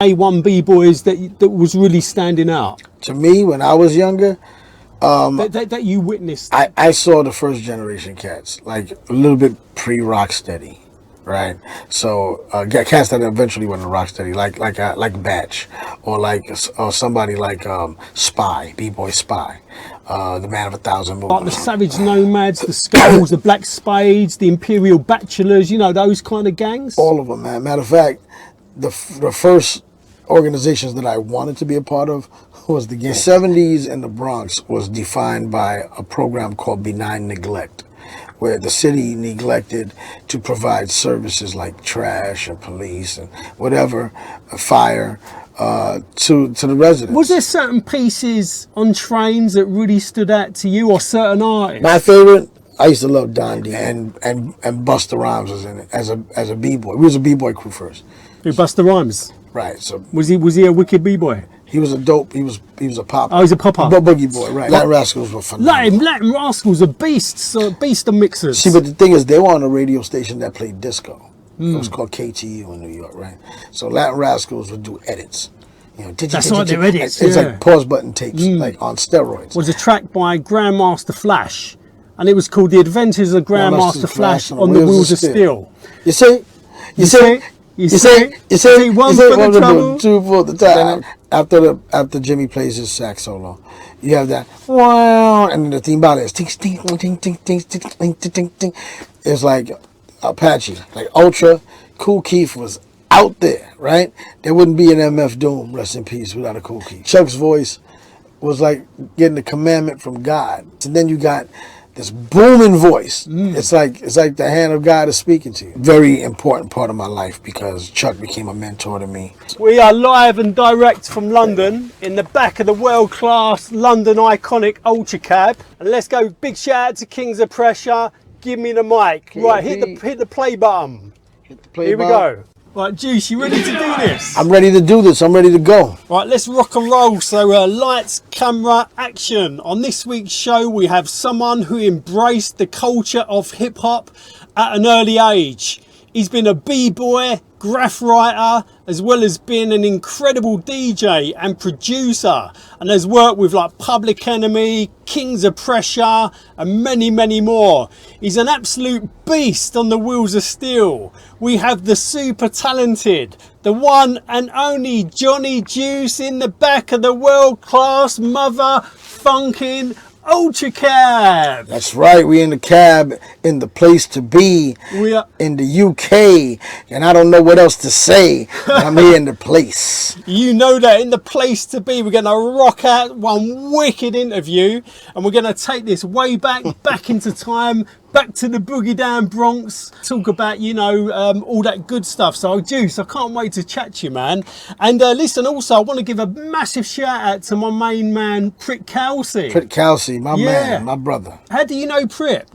A1 B-boys that was really standing out? To me, when I was younger, that you witnessed? I saw the first generation cats, like a little bit pre-Rocksteady, right? So cats that eventually went to Rocksteady, like Batch, or somebody like Spy, B-Boy Spy, the Man of 1,000 Moves. Like the Savage Nomads, the Skulls, the Black Spades, the Imperial Bachelors, you know, those kind of gangs? All of them, man. Matter of fact, the first organizations that I wanted to be a part of was the 70s in the Bronx was defined by a program called Benign Neglect, where the city neglected to provide services like trash and police and whatever, fire, to the residents. Was there certain pieces on trains that really stood out to you, or certain artists? My favorite, I used to love Don D and Busta Rhymes was in it as a B-boy. We was a B-boy crew first. Who, Busta Rhymes? Right. So was he a wicked B-boy? He was a dope. He was a pop. Oh, he's a popper. Boogie boy, right? Latin Rascals were phenomenal. Latin Rascals are beasts, beast of mixers. See, but the thing is, they were on a radio station that played disco. It was called KTU in New York, right? So Latin Rascals would do edits. You know, that's right, they're edits. It's like pause button tapes, like on steroids. Was a track by Grandmaster Flash, and it was called The Adventures of Grandmaster Flash on the Wheels of Steel. You see? You see? One for the trouble, two for the time. After Jimmy plays his sax solo, you have that wow, and then the theme ballad is ting ting ting ting ting ting ting ting. It's like Apache, like Ultra. Kool Keith was out there, right? There wouldn't be an MF Doom, rest in peace, without a Kool Keith. Chuck's voice was like getting the commandment from God, and then you got this booming voice. It's like the hand of God is speaking to you. Very important part of my life because Chuck became a mentor to me. We are live and direct from London in the back of the world-class London iconic Ultra Cab. And let's go, big shout out to Kings of Pressure. Give me the mic. Right, hit the play button. Hit the play Here button. We go. Right, Juice, you ready to do this? I'm ready to do this. I'm ready to go. Right, let's rock and roll. So lights, camera, action. On this week's show, we have someone who embraced the culture of hip hop at an early age. He's been a b-boy, graph writer, as well as being an incredible DJ and producer, and has worked with like Public Enemy, Kings of Pressure, and many, many more. He's an absolute beast on the Wheels of Steel. We have the super talented, the one and only Johnny Juice in the back of the world-class mother-funking Ultra Cab. That's right. We in the cab, in the place to be. We are in the UK, and I don't know what else to say. I'm here in the place. You know that, in the place to be. We're going to rock out one wicked interview, and we're going to take this way back into time, back to the boogie down Bronx, talk about, you know, all that good stuff. So, Juice, I can't wait to chat to you, man. And listen, also, I want to give a massive shout out to my main man, Prit Kelsey. Prit Kelsey, my man, my brother. How do you know Prit?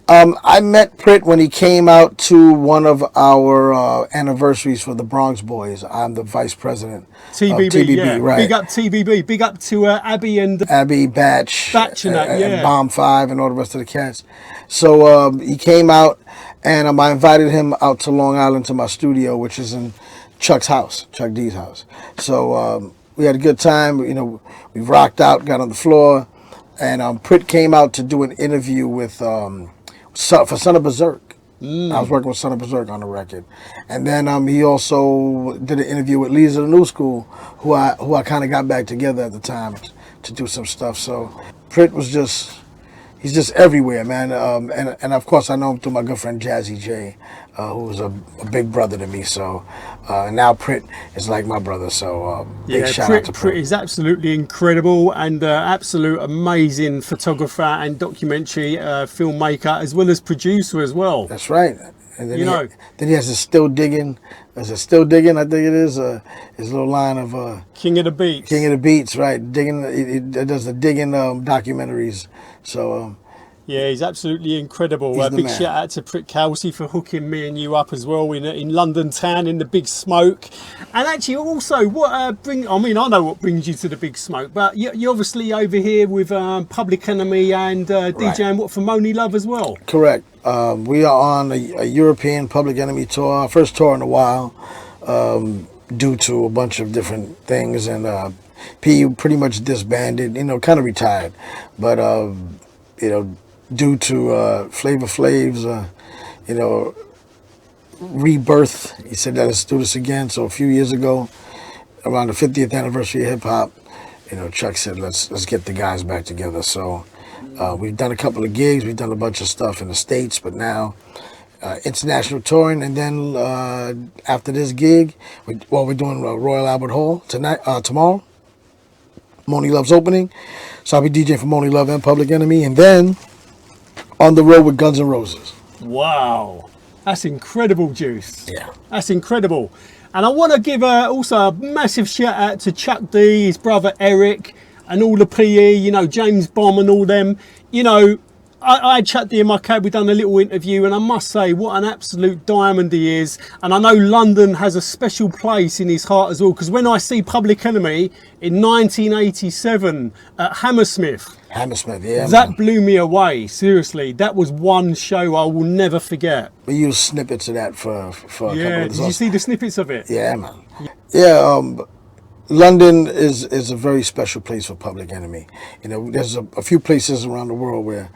I met Prit when he came out to one of our anniversaries for the Bronx Boys. I'm the vice president. TBB, yeah. Right. Big up TBB. Big up to Abby and Batch and that, yeah. And Bomb 5 and all the rest of the cats. So he came out, and I invited him out to Long Island to my studio, which is in Chuck's house, Chuck D's house. So we had a good time. You know, we rocked out, got on the floor, and Prit came out to do an interview with for Son of Berserk. I was working with Son of Berserk on the record, and then he also did an interview with Leaders of the New School, who I kind of got back together at the time to do some stuff. So Prit was he's just everywhere, man. And of course I know him through my good friend Jazzy J, who was a big brother to me. So now Prit is like my brother. So big shout out to Prit. Prit is absolutely incredible and absolute amazing photographer and documentary filmmaker, as well as producer as well. That's right. And then then he has a Still Digging. Is it Still Digging? I think it is. His little line of King of the Beats. King of the Beats, right? Digging. He does the digging documentaries. So. Yeah, he's absolutely incredible. Big shout out to Prit Kelsey for hooking me and you up as well in London town in the Big Smoke. And actually, also, what I know what brings you to the Big Smoke, but you're obviously over here with Public Enemy and DJing for Money Love as well. Correct. We are on a European Public Enemy tour, our first tour in a while. due to a bunch of different things, and P pretty much disbanded, kind of retired, but due to Flavor Flav's rebirth, he said that let's do this again. So a few years ago, around the 50th anniversary of hip hop, Chuck said let's get the guys back together. So we've done a couple of gigs, we've done a bunch of stuff in the States, but now international touring, and then after this gig, we're doing Royal Albert Hall tomorrow. Moni Love's opening, so I'll be DJing for Moni Love and Public Enemy, and then on the road with Guns N' Roses. Wow, that's incredible, Juice. Yeah, that's incredible. And I want to give also a massive shout out to Chuck D, his brother Eric, and all the PE, James Bomb and all them. I had Chuck D in my cab, we've done a little interview, and I must say, what an absolute diamond he is. And I know London has a special place in his heart as well, because when I see Public Enemy in 1987 at Hammersmith, yeah, that blew me away. Seriously, that was one show I will never forget. We used snippets of that for a couple of did you see the snippets of it? Yeah, man. Yeah, London is a very special place for Public Enemy. There's a few places around the world where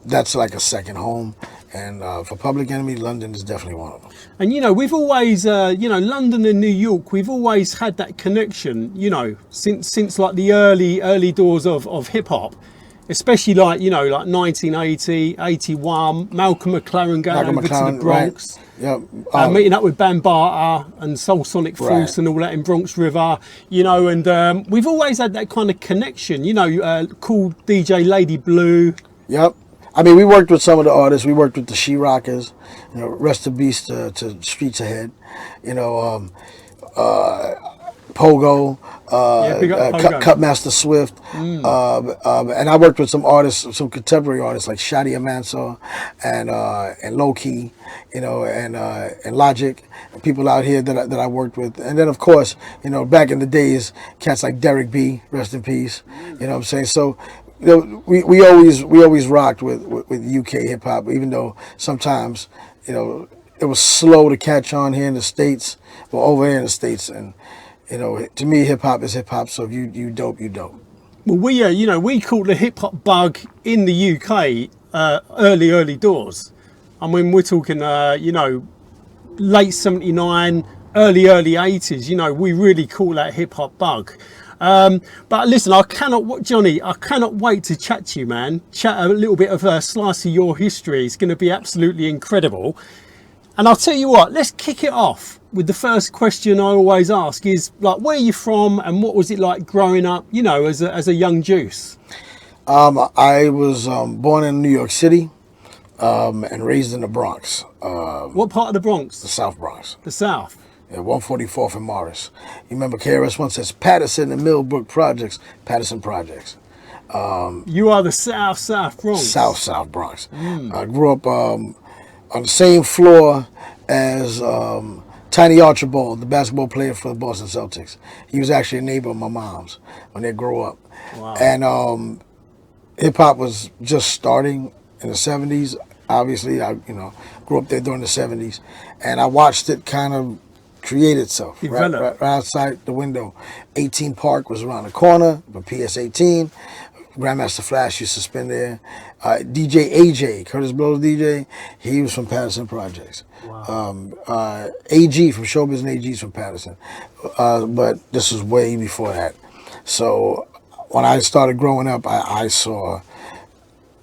that's like a second home, and for Public Enemy, London is definitely one of them. And we've always, London and New York, we've always had that connection, since like the early doors of hip hop, especially like 1980, 81, Malcolm McLaren going over to the Bronx, right. Yep. meeting up with Bambaataa and Soul Sonic Force and all that in Bronx River, and we've always had that kind of connection, called DJ Lady Blue. Yep. I mean, we worked with some of the artists. We worked with the She-Rockers, rest in peace to Streets Ahead, Pogo, Cutmaster Swift, and I worked with some artists, some contemporary artists like Shadia Mansour and Low Key, and Logic, and people out here that I worked with. And then of course, back in the days, cats like Derek B, rest in peace. You know what I'm saying? So we always rocked with UK hip hop, even though sometimes it was slow to catch on here in the States, or over here in the States. And to me, hip hop is hip hop. So if you dope, you dope. Well, we caught the hip hop bug in the UK early doors. I mean, we're talking late '79, early '80s. We really caught that hip hop bug. But listen, Johnny, I cannot wait to chat to you, man. Chat a little bit of a slice of your history. It's going to be absolutely incredible. And I'll tell you what, let's kick it off with the first question I always ask is, like, where are you from and what was it like growing up, as a young Juice? I was born in New York City and raised in the Bronx. What part of the Bronx? The South Bronx. The South? Yeah, 144th and Morris. You remember KRS-One says Patterson and Millbrook Projects, Patterson Projects. You are the South Bronx. South Bronx. I grew up on the same floor as Tiny Archibald, the basketball player for the Boston Celtics. He was actually a neighbor of my mom's when they grew up. Wow. And hip hop was just starting in the 70s. Obviously, I grew up there during the 70s, and I watched it kind of create itself right outside the window. 18 Park was around the corner, but PS 18. Grandmaster Flash used to spin there. DJ AJ, Curtis Blow's DJ, he was from Patterson Projects. Wow. AG from Showbiz and AG's from Patterson. But this was way before that. So when I started growing up, I saw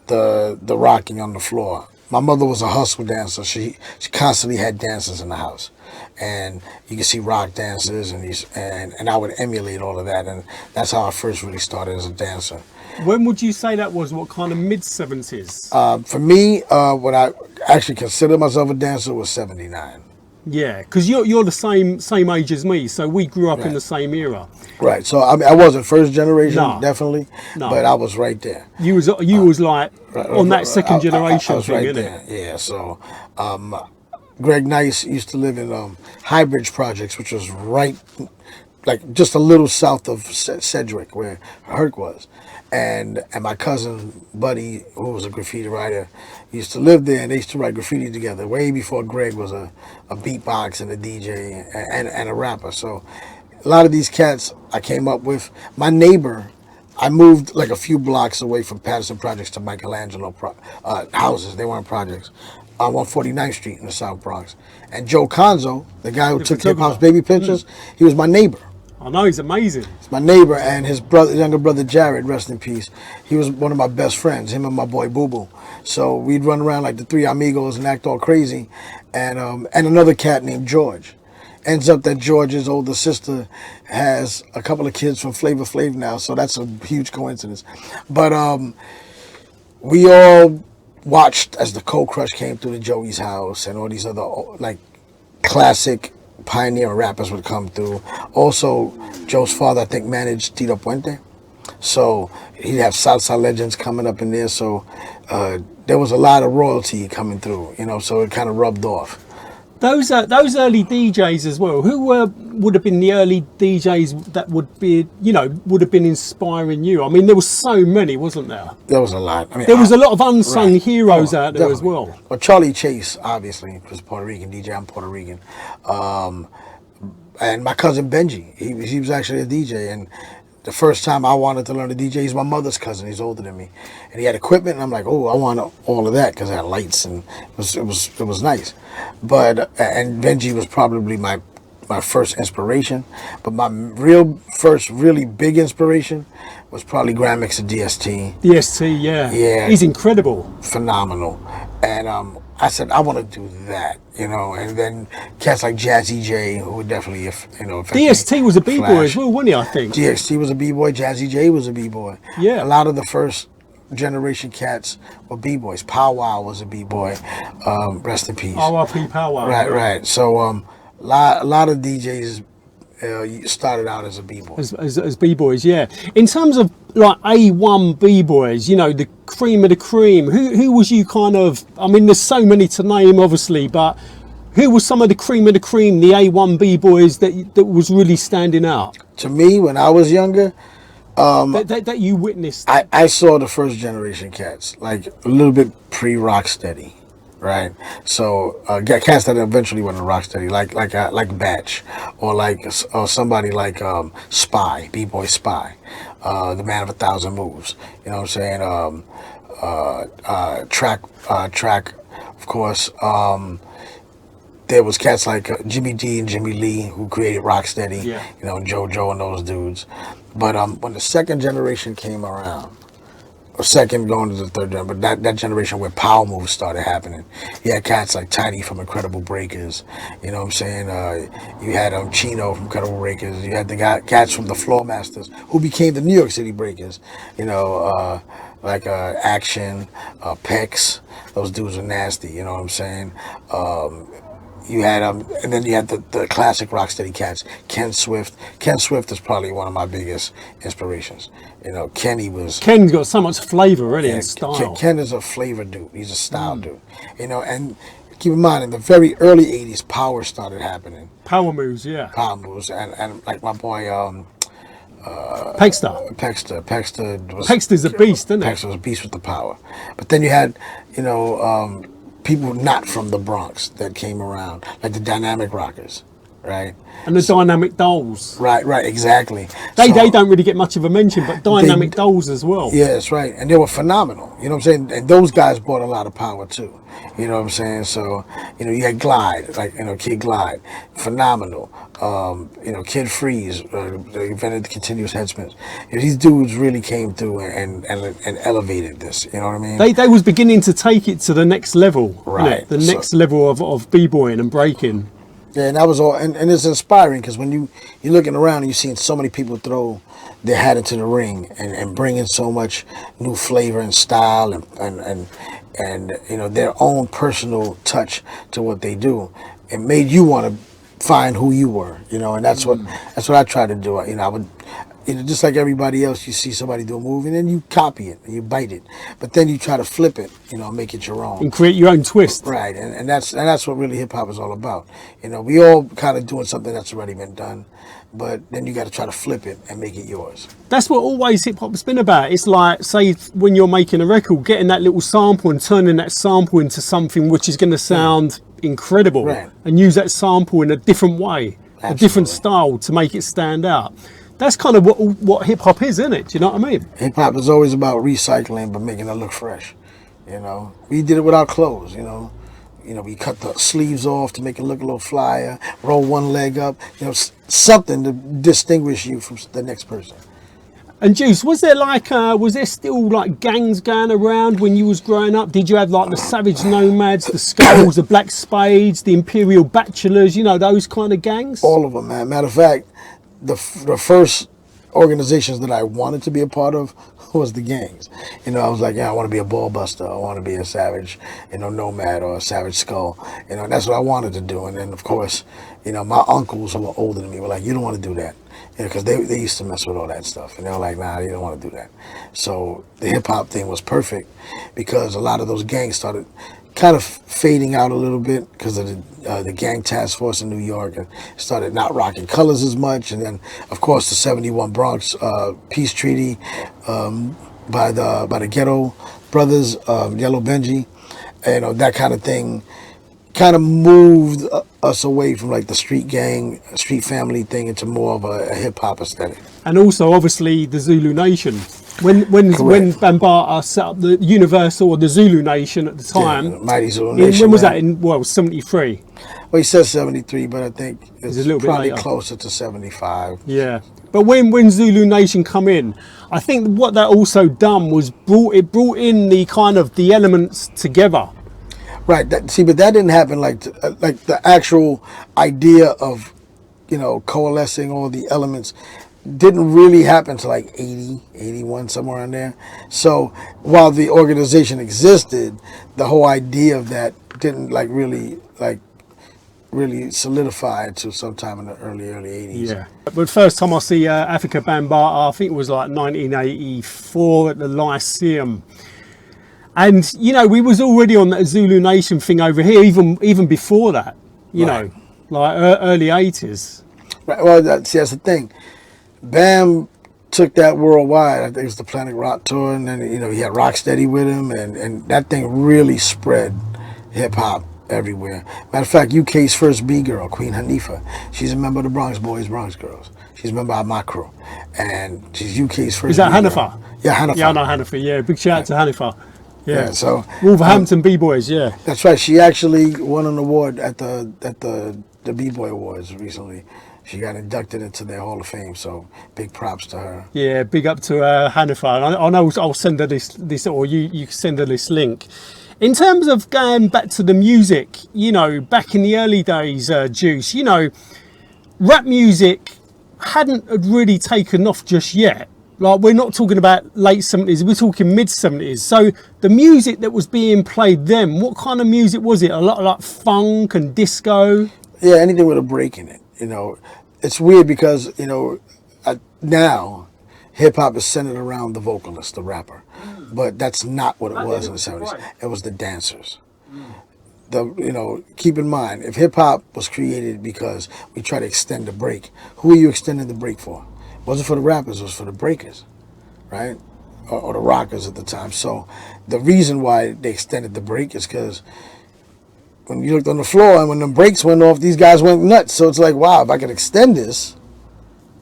the rocking on the floor. My mother was a hustle dancer. She constantly had dancers in the house, and you could see rock dancers, and I would emulate all of that, and that's how I first really started as a dancer. When would you say that was? What kind of mid-70s? For me, when I actually considered myself a dancer was 79. Yeah, because you're the same age as me, so we grew up in the same era. Right. So I mean, I wasn't first generation, definitely, but I was right there. You was like on that second generation I was thing, right innit? there. Yeah. So Greg Nice used to live in Highbridge Projects, which was right like just a little south of Sedgwick, where Herc was. And my cousin Buddy, who was a graffiti writer, used to live there, and they used to write graffiti together way before Greg was a beatbox and a DJ and a rapper. So a lot of these cats I came up with. My neighbor, I moved like a few blocks away from Patterson Projects to Michelangelo houses. They weren't projects. On 149th Street in the South Bronx. And Joe Conzo, the guy who took Hip Hop's baby pictures, he was my neighbor. I know, he's amazing. He's my neighbor, and his younger brother Jared, rest in peace, he was one of my best friends, him and my boy Boo Boo. So we'd run around like the three amigos and act all crazy. And another cat named George. Ends up that George's older sister has a couple of kids from Flavor Flav now, so that's a huge coincidence. But we all watched as the Cold Crush came through the Joey's house, and all these other like classic pioneer rappers would come through. Also, Joe's father, I think, managed Tito Puente, so he'd have salsa legends coming up in there. So there was a lot of royalty coming through, you know. So it kind of rubbed off. Those early DJs as well. Who would have been the early DJs that would be, you know, would have been inspiring you? I mean, there was so many, wasn't there? There was a lot. I mean, there was a lot of unsung heroes out there definitely. as well. Well, Charlie Chase, obviously, was Puerto Rican DJ. I'm Puerto Rican. And my cousin Benji, he was actually a DJ. And the first time I wanted to learn to DJ, he's my mother's cousin. He's older than me, and he had equipment. And I'm like, oh, I want all of that because it had lights and it was nice. But and Benji was probably my first inspiration. But my first really big inspiration was probably Grammix and DST. DST, yeah, he's incredible, phenomenal. And I said, I want to do that, you know. And then cats like Jazzy J, who would definitely, DST was a b-boy as well, wasn't he? I think DST was a b-boy. Jazzy J was a b-boy. Yeah, a lot of the first generation cats were b-boys. Pow Wow was a b-boy. Rest in peace. R.I.P. Pow Wow. Right. So a lot of DJs started out as a b-boy. As b-boys, yeah. In terms of like A1 b-boys, you know, the cream of the cream, who was you kind of, I mean, there's so many to name obviously, but who was some of the cream of the cream, the A1 b-boys that was really standing out? To me, when I was younger, that you witnessed. I saw the first generation cats, like a little bit pre-Rocksteady. Right, so cats that eventually went to Rocksteady, like Batch, or somebody like Spy, B-Boy Spy, the man of 1,000 moves. You know what I'm saying? Track, of course. There was cats like Jimmy D and Jimmy Lee who created Rocksteady. Yeah. You know, JoJo and those dudes. But when the second generation came around. Or second going to the third generation, but that generation where power moves started happening. You had cats like Tiny from Incredible Breakers, you know what I'm saying? You had Chino from Incredible Breakers. You had the cats from the Floor Masters who became the New York City Breakers, you know, like Action, Pex. Those dudes are nasty, you know what I'm saying? You had and then you had the classic Rocksteady cats. Ken Swift. Ken Swift is probably one of my biggest inspirations. You know, Ken's got so much flavor, really, and style. Ken is a flavor dude. He's a style dude. You know, and keep in mind, in the very early '80s, power started happening. Power moves, yeah. Power moves, and like my boy. Pexter. Pexter's a beast, isn't he? Pexter was a beast with the power. But then you had, you know, people not from the Bronx that came around, like the Dynamic Rockers, right? And the Dynamic Dolls. Right, exactly. They don't really get much of a mention, but Dynamic Dolls as well. Yeah, that's right. And they were phenomenal. You know what I'm saying? And those guys brought a lot of power too. You know what I'm saying? So, you know, you had Glide, like, you know, Kid Glide, phenomenal. You know, Kid Freeze, they invented the continuous headspins. You know, these dudes really came through and elevated this. You know what I mean? They was beginning to take it to the next level. Right. The next level of b-boying and breaking. Yeah, and that was all, and it's inspiring because when you're looking around and you're seeing so many people throw their hat into the ring and bring in so much new flavor and style and you know, their own personal touch to what they do, it made you want to find who you were, you know, and that's what I try to do. You know, just like everybody else, you see somebody do a move and then you copy it and you bite it, but then you try to flip it, make it your own and create your own twist. Right, and that's what really hip hop is all about. We all kind of doing something that's already been done, but then you got to try to flip it and make it yours. That's what always hip hop's been about. It's like, say, when you're making a record, getting that little sample and turning that sample into something which is going to sound incredible, right, and use that sample in a different way, absolutely, a different style to make it stand out. That's kind of what hip hop is, isn't it? Do you know what I mean? Hip hop is always about recycling, but making it look fresh. We did it with our clothes. We cut the sleeves off to make it look a little flyer, roll one leg up, something to distinguish you from the next person. And Juice, was there still like gangs going around when you was growing up? Did you have like the Savage Nomads, the Skulls, the Black Spades, the Imperial Bachelors, those kind of gangs? All of them, man. Matter of fact, the first organizations that I wanted to be a part of was the gangs. I was like, I want to be a ball buster. I want to be a savage, nomad or a savage skull. That's what I wanted to do. And then, of course, my uncles who were older than me were like, you don't want to do that. Because they used to mess with all that stuff. And they were like, nah, you don't want to do that. So the hip hop thing was perfect because a lot of those gangs started kind of fading out a little bit because of the gang task force in New York, and started not rocking colors as much. And then, of course, the '71 Bronx peace treaty by the Ghetto Brothers, Yellow Benji, that kind of thing, kind of moved us away from like the street family thing into more of a hip hop aesthetic. And also, obviously, the Zulu Nation. When Bambaataa set up the Universal or the Zulu Nation at the time, yeah, Mighty Zulu Nation. When was that? In 73. Well, he said 73, but I think it's a little bit probably later, closer to 75. Yeah, but when Zulu Nation come in, I think what that also done was brought in the kind of the elements together. Right. But that didn't happen like the actual idea of coalescing all the elements didn't really happen to like 80, 81, somewhere in there. So while the organization existed, the whole idea of that didn't really solidify until sometime in the early 80s. Yeah. But first time I see Afrika Bambaataa, I think it was like 1984 at the Lyceum. And, we was already on that Zulu Nation thing over here, even before that, Right. like early 80s. Right. Well, that's the thing. Bam took that worldwide. I think it was the Planet Rock tour, and then he had Rocksteady with him, and that thing really spread hip hop everywhere. Matter of fact, UK's first B girl, Queen Hanifa, she's a member of the Bronx Boys, Bronx Girls. She's a member of my crew, and she's UK's first. Is that B-girl. Hanifa? Yeah, Hanifa. Yeah, I know Hanifa. Yeah, big shout out to Hanifa. Yeah. So Wolverhampton B-Boys. Yeah. That's right. She actually won an award at the B-Boy Awards recently. She got inducted into their Hall of Fame, so big props to her. Yeah, big up to Hanifa. And I know I'll send her this, or you send her this link. In terms of going back to the music, back in the early days, Juice, rap music hadn't really taken off just yet. Like, we're not talking about late 70s, we're talking mid 70s. So the music that was being played then, what kind of music was it? A lot of like funk and disco? Yeah, anything with a break in it. It's weird because, now hip hop is centered around the vocalist, the rapper. But that's not what it was in the 70s. Right. It was the dancers. Keep in mind, if hip hop was created because we try to extend the break, who are you extending the break for? It wasn't for the rappers, it was for the breakers, right? Or the rockers at the time. So the reason why they extended the break is because when you looked on the floor and when the brakes went off, these guys went nuts. So it's like, wow, if I could extend this,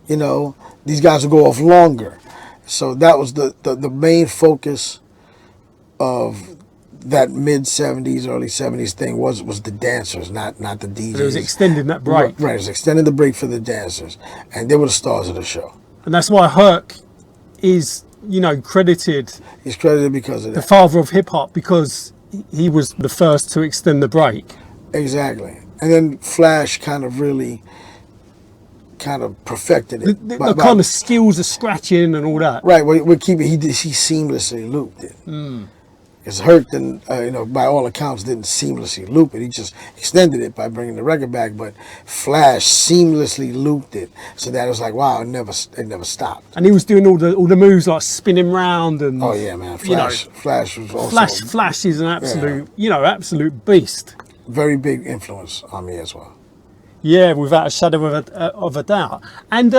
these guys would go off longer. So that was the main focus of that mid 70s, early 70s thing was the dancers, not the DJs. It was extending that break. Right, it was extending the break for the dancers. And they were the stars of the show. And that's why Herc is, credited. He's credited because of that. The father of hip hop, because he was the first to extend the break. Exactly. And then Flash kind of perfected it. The kind of skills of scratching and all that. Right. He seamlessly looped it. Because Hurt, then, by all accounts, didn't seamlessly loop it. He just extended it by bringing the record back. But Flash seamlessly looped it, so that it was like, wow, it never stopped. And he was doing all the moves like spinning round and. Oh yeah, man! Flash was also. Flash is an absolute, absolute beast. Very big influence on me as well. Yeah, without a shadow of a doubt. And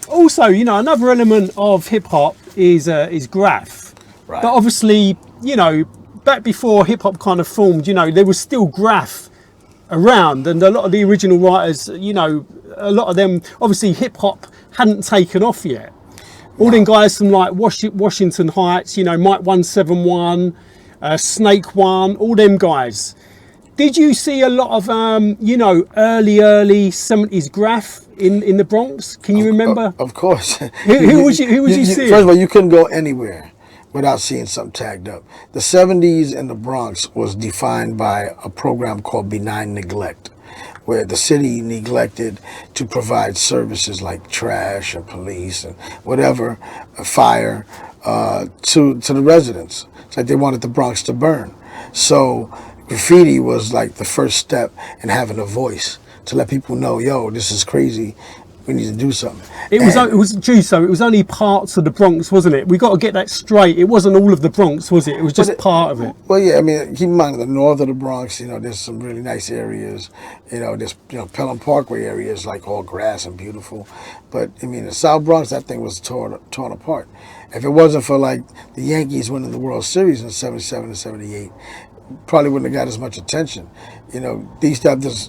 also, another element of hip hop is Graf. Right. But obviously, back before hip hop kind of formed, there was still Graf around, and a lot of the original writers, a lot of them, obviously hip hop hadn't taken off yet. All them guys from like Washington Heights, Mike 171, Snake One, all them guys. Did you see a lot of, early 70s Graf in the Bronx? Can you remember? Of course. Who was you seeing? First of all, you couldn't go anywhere without seeing something tagged up. The 70s in the Bronx was defined by a program called Benign Neglect, where the city neglected to provide services like trash and police and whatever, fire, to the residents. It's like they wanted the Bronx to burn. So graffiti was like the first step in having a voice to let people know, yo, this is crazy. We need to do something. It was only parts of the Bronx, wasn't it? We got to get that straight. It wasn't all of the Bronx, was it? It was just part of it. Well, yeah. I mean, keep in mind the north of the Bronx. There's some really nice areas. There's Pelham Parkway areas like all grass and beautiful. But I mean, the South Bronx, that thing was torn apart. If it wasn't for like the Yankees winning the World Series in '77 and '78, probably wouldn't have got as much attention. They used to have this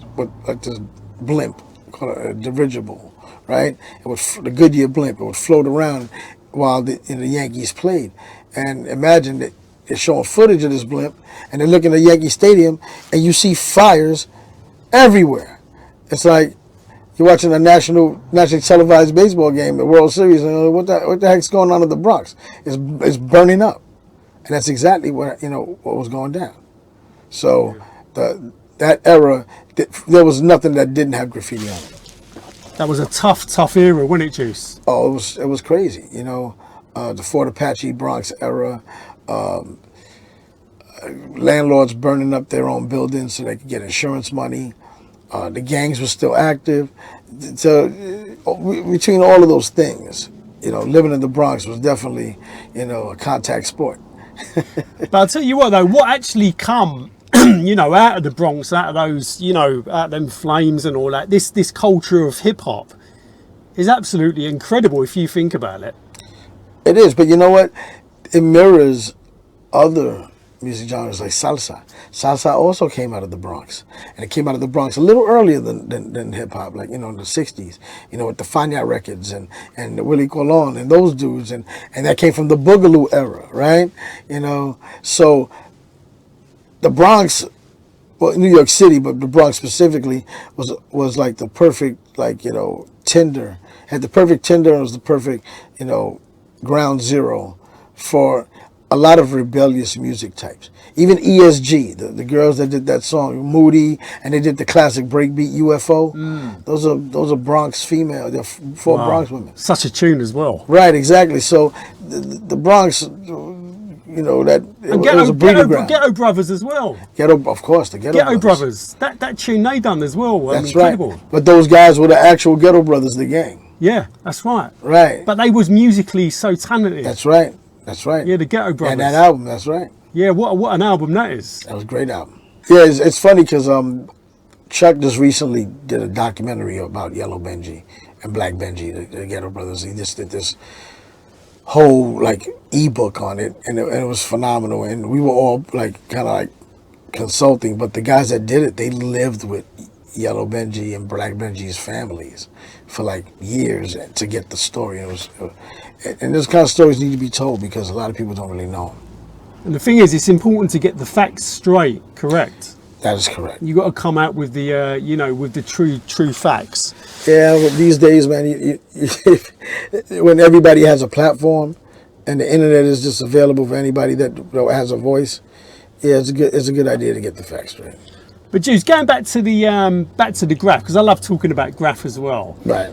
blimp called a dirigible. Right, the Goodyear blimp. It would float around while the Yankees played, and imagine that they're showing footage of this blimp, and they're looking at Yankee Stadium, and you see fires everywhere. It's like you're watching a nationally televised baseball game, the World Series, and what the heck's going on in the Bronx? It's burning up, and that's exactly what was going down. So that era, there was nothing that didn't have graffiti on it. That was a tough era, wasn't it, Juice? Oh, it was crazy. The Fort Apache Bronx era, landlords burning up their own buildings so they could get insurance money. The gangs were still active. So between all of those things, living in the Bronx was definitely, a contact sport. But I'll tell you what, though, what actually come out of the Bronx, out of those, out of them flames and all that, this culture of hip hop is absolutely incredible if you think about it. It is, but you know what? It mirrors other music genres like salsa. Salsa also came out of the Bronx, and it came out of the Bronx a little earlier than hip hop, like in the '60s. With the Fania records and Willie Colon and those dudes, and that came from the Boogaloo era, right? So. The Bronx, well, New York City, but the Bronx specifically was like the perfect, tinder. Had the perfect tinder, and was the perfect, ground zero for a lot of rebellious music types. Even ESG, the girls that did that song, Moody, and they did the classic breakbeat UFO. Those are Bronx female. They're four Bronx women. Such a tune as well. Right, exactly. So the Bronx. It was a breeding ground. Ghetto Brothers as well. Of course, the Ghetto Brothers. That tune they done as well. That's incredible. Right. But those guys were the actual Ghetto Brothers, the gang. Yeah, that's right. Right. But they was musically so talented. That's right. Yeah, the Ghetto Brothers. And that album, that's right. Yeah, what an album that is. That was a great album. Yeah, it's funny because Chuck just recently did a documentary about Yellow Benji and Black Benji, the Ghetto Brothers. He just did this whole ebook on it, and it was phenomenal, and we were all consulting, but the guys that did it, they lived with Yellow Benji and Black Benji's families for years to get the story. And those kind of stories need to be told because a lot of people don't really know them. And the thing is, it's important to get the facts straight, correct? That is correct. You got to come out with the with the true facts. Yeah, but these days, man, when everybody has a platform and the internet is just available for anybody that has a voice, yeah, it's a good idea to get the facts straight. But Juice, going back to the Graf, because I love talking about Graf as well. Right.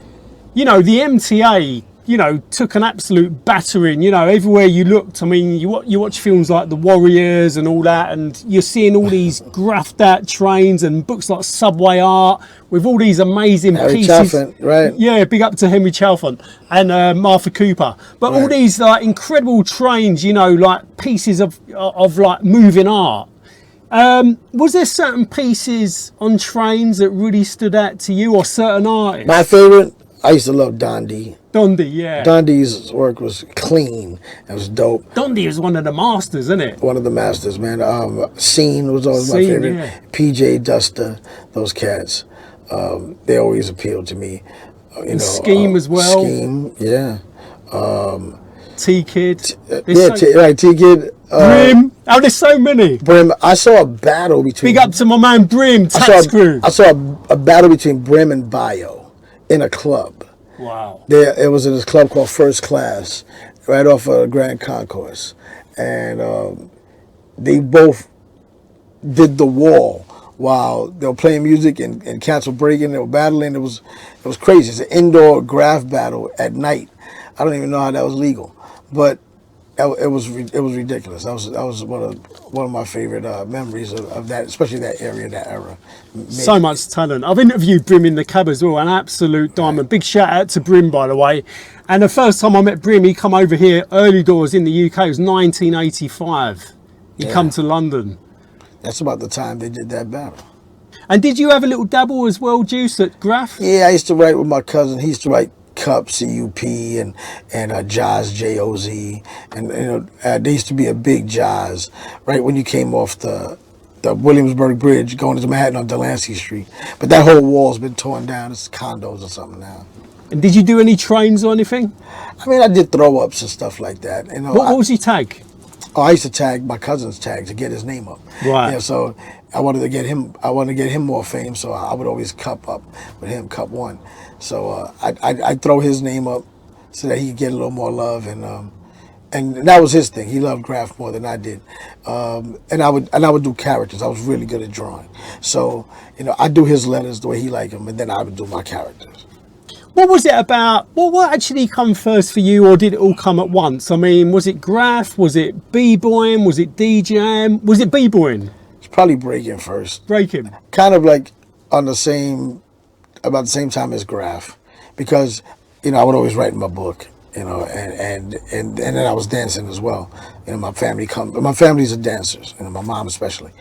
The MTA you know, took an absolute battering. You know, everywhere you looked, I mean, you watch films like The Warriors and all that, and you're seeing all these graphed out trains and books like Subway Art with all these amazing Henry pieces. Chalfant, right? Yeah, big up to Henry Chalfant and Martha Cooper. But all these like incredible trains, you know, like pieces of like moving art. Was there certain pieces on trains that really stood out to you, or certain artists? My favorite, I used to love Dondi. Dondi, yeah. Dondi's work was clean. It was dope. Dondi is one of the masters, isn't it? One of the masters, man. Scene was always my Scene, favorite. yeah. PJ, Dusta, those cats. They always appealed to me. You know, Scheme as well. Scheme, yeah. T-Kid. Right, T-Kid. Brim. Oh, there's so many. Brim. I saw a battle between... Big up to my man Brim, Tax Crew. I saw a battle between Brim and Bio in a club. Wow. It was in this club called First Class, right off of Grand Concourse. And they both did the wall while they were playing music and cats were breaking, they were battling. It was crazy. It's an indoor graph battle at night. I don't even know how that was legal. But it was ridiculous. That was one of my favorite memories of that, especially that area, that era. So much talent. I've interviewed Brim in the cab as well, an absolute diamond. Big shout out to Brim, by the way. And the first time I met Brim, he come over here early doors in the UK. It was 1985. He come to London. That's about the time they did that battle. And did you have a little dabble as well, Juice, at Graf? Yeah, I used to write with my cousin. He used to write Cup, C-U-P, and Jazz, J-O-Z. And you know, there used to be a big Jazz right when you came off the Williamsburg Bridge going into Manhattan on Delancey Street. But that whole wall's been torn down. It's condos or something now. And did you do any trains or anything? I mean, I did throw-ups and stuff like that. You know, what was your tag? Oh, I used to tag my cousin's tag to get his name up. Right. Yeah, so I wanted to get him more fame, so I would always cup up with him, cup one. So I'd throw his name up so that he could get a little more love, and that was his thing. He loved Graf more than I did, and I would do characters. I was really good at drawing, so you know, I'd do his letters the way he liked them, and then I would do my characters. What was it about? What actually come first for you, or did it all come at once? I mean, was it Graf? Was it b-boying? Was it DJing? Was it b-boying? It's probably breaking first. Breaking. Kind of like about the same time as Graf, because you know I would always write in my book, you know, and then I was dancing as well. You know, my family's are dancers, you know, my mom especially.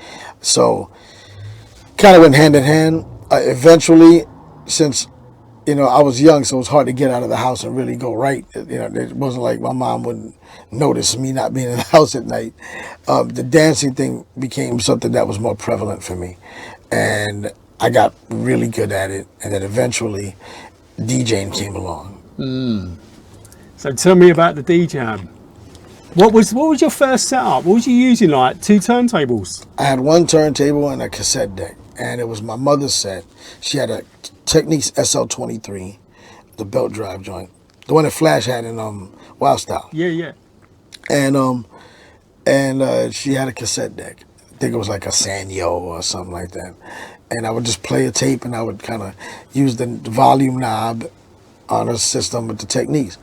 So kind of went hand in hand. Eventually, since you know, I was young, so it was hard to get out of the house and really go right. You know, it wasn't like my mom wouldn't notice me not being in the house at night. The dancing thing became something that was more prevalent for me. And I got really good at it. And then eventually, DJing came along. So tell me about the DJing. What was your first setup? What was you using, like 2 turntables? I had 1 turntable and a cassette deck. And it was my mother's set. She had a Techniques SL23, the belt drive joint, the one that Flash had in Wild Style. Yeah. And she had a cassette deck. I think it was like a Sanyo or something like that. And I would just play a tape, and I would kind of use the volume knob on her system with the Techniques.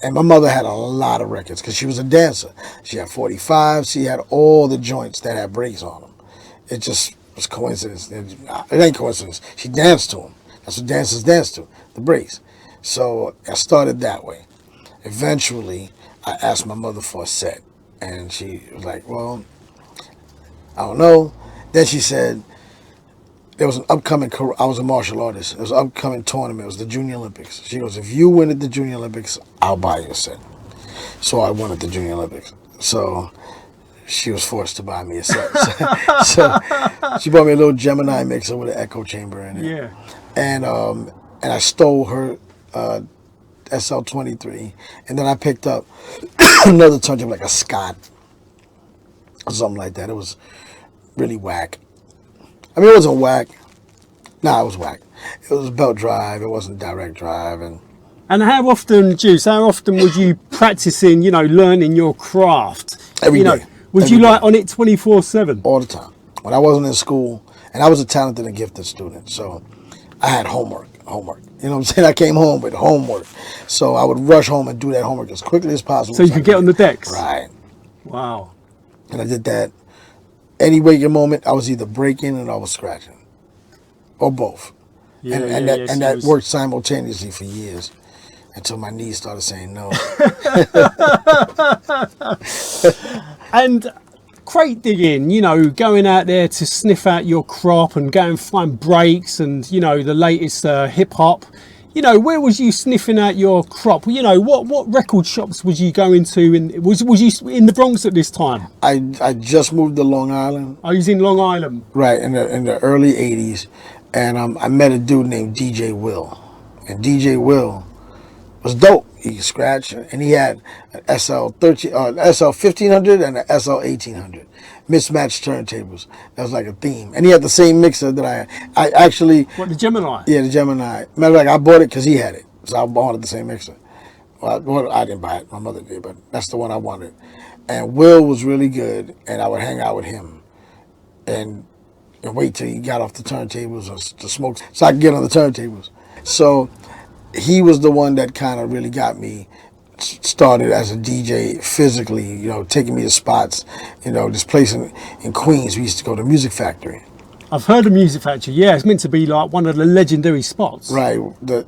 And my mother had a lot of records because she was a dancer. She had 45. She had all the joints that had breaks on them. It just was coincidence. It ain't coincidence. She danced to them. That's what dancers dance to, the breaks. So I started that way. Eventually, I asked my mother for a set, and she was like, well, I don't know. Then she said, there was an upcoming, I was a martial artist. There was an upcoming tournament. It was the Junior Olympics. She goes, if you win at the Junior Olympics, I'll buy you a set. So I won at the Junior Olympics. So she was forced to buy me a set. So she bought me a little Gemini mixer with an echo chamber in it. Yeah. And I stole her SL23, and then I picked up another turntable, like a Scott or something like that. It was really whack. I mean, it wasn't whack. Nah, it was whack. It was belt drive. It wasn't direct drive. And how often, Juice, how often was you practicing, you know, learning your craft? Every day. Was you like on it 24/7? All the time. When I wasn't in school, and I was a talented and gifted student, so I had homework. homework. You know what I'm saying? I came home with homework. So I would rush home and do that homework as quickly as possible. So you could get on the decks? Right. Wow. And I did that. Any waking moment, I was either breaking and I was scratching. Or both. Yeah, and yeah, that worked simultaneously for years. Until my knees started saying no. And crate digging, you know, going out there to sniff out your crop and go and find breaks and, you know, the latest hip hop. You know, where was you sniffing out your crop? You know, what record shops was you going to? And was you in the Bronx at this time? I just moved to Long Island. I was in Long Island. Right, in the early 80s. And I met a dude named DJ Will. And DJ Will was dope. He could scratch, and he had an SL 1500 and an SL 1800 mismatched turntables. That was like a theme, and he had the same mixer that I actually. What, the Gemini? Yeah, the Gemini. Matter of fact, I bought it because he had it, so I wanted the same mixer. Well, I didn't buy it; my mother did, but that's the one I wanted. And Will was really good, and I would hang out with him, and wait till he got off the turntables or to smoke, so I could get on the turntables. So he was the one that kind of really got me started as a DJ physically, you know, taking me to spots, you know, this place in Queens, we used to go to Music Factory. I've heard of Music Factory, yeah, it's meant to be like one of the legendary spots. Right,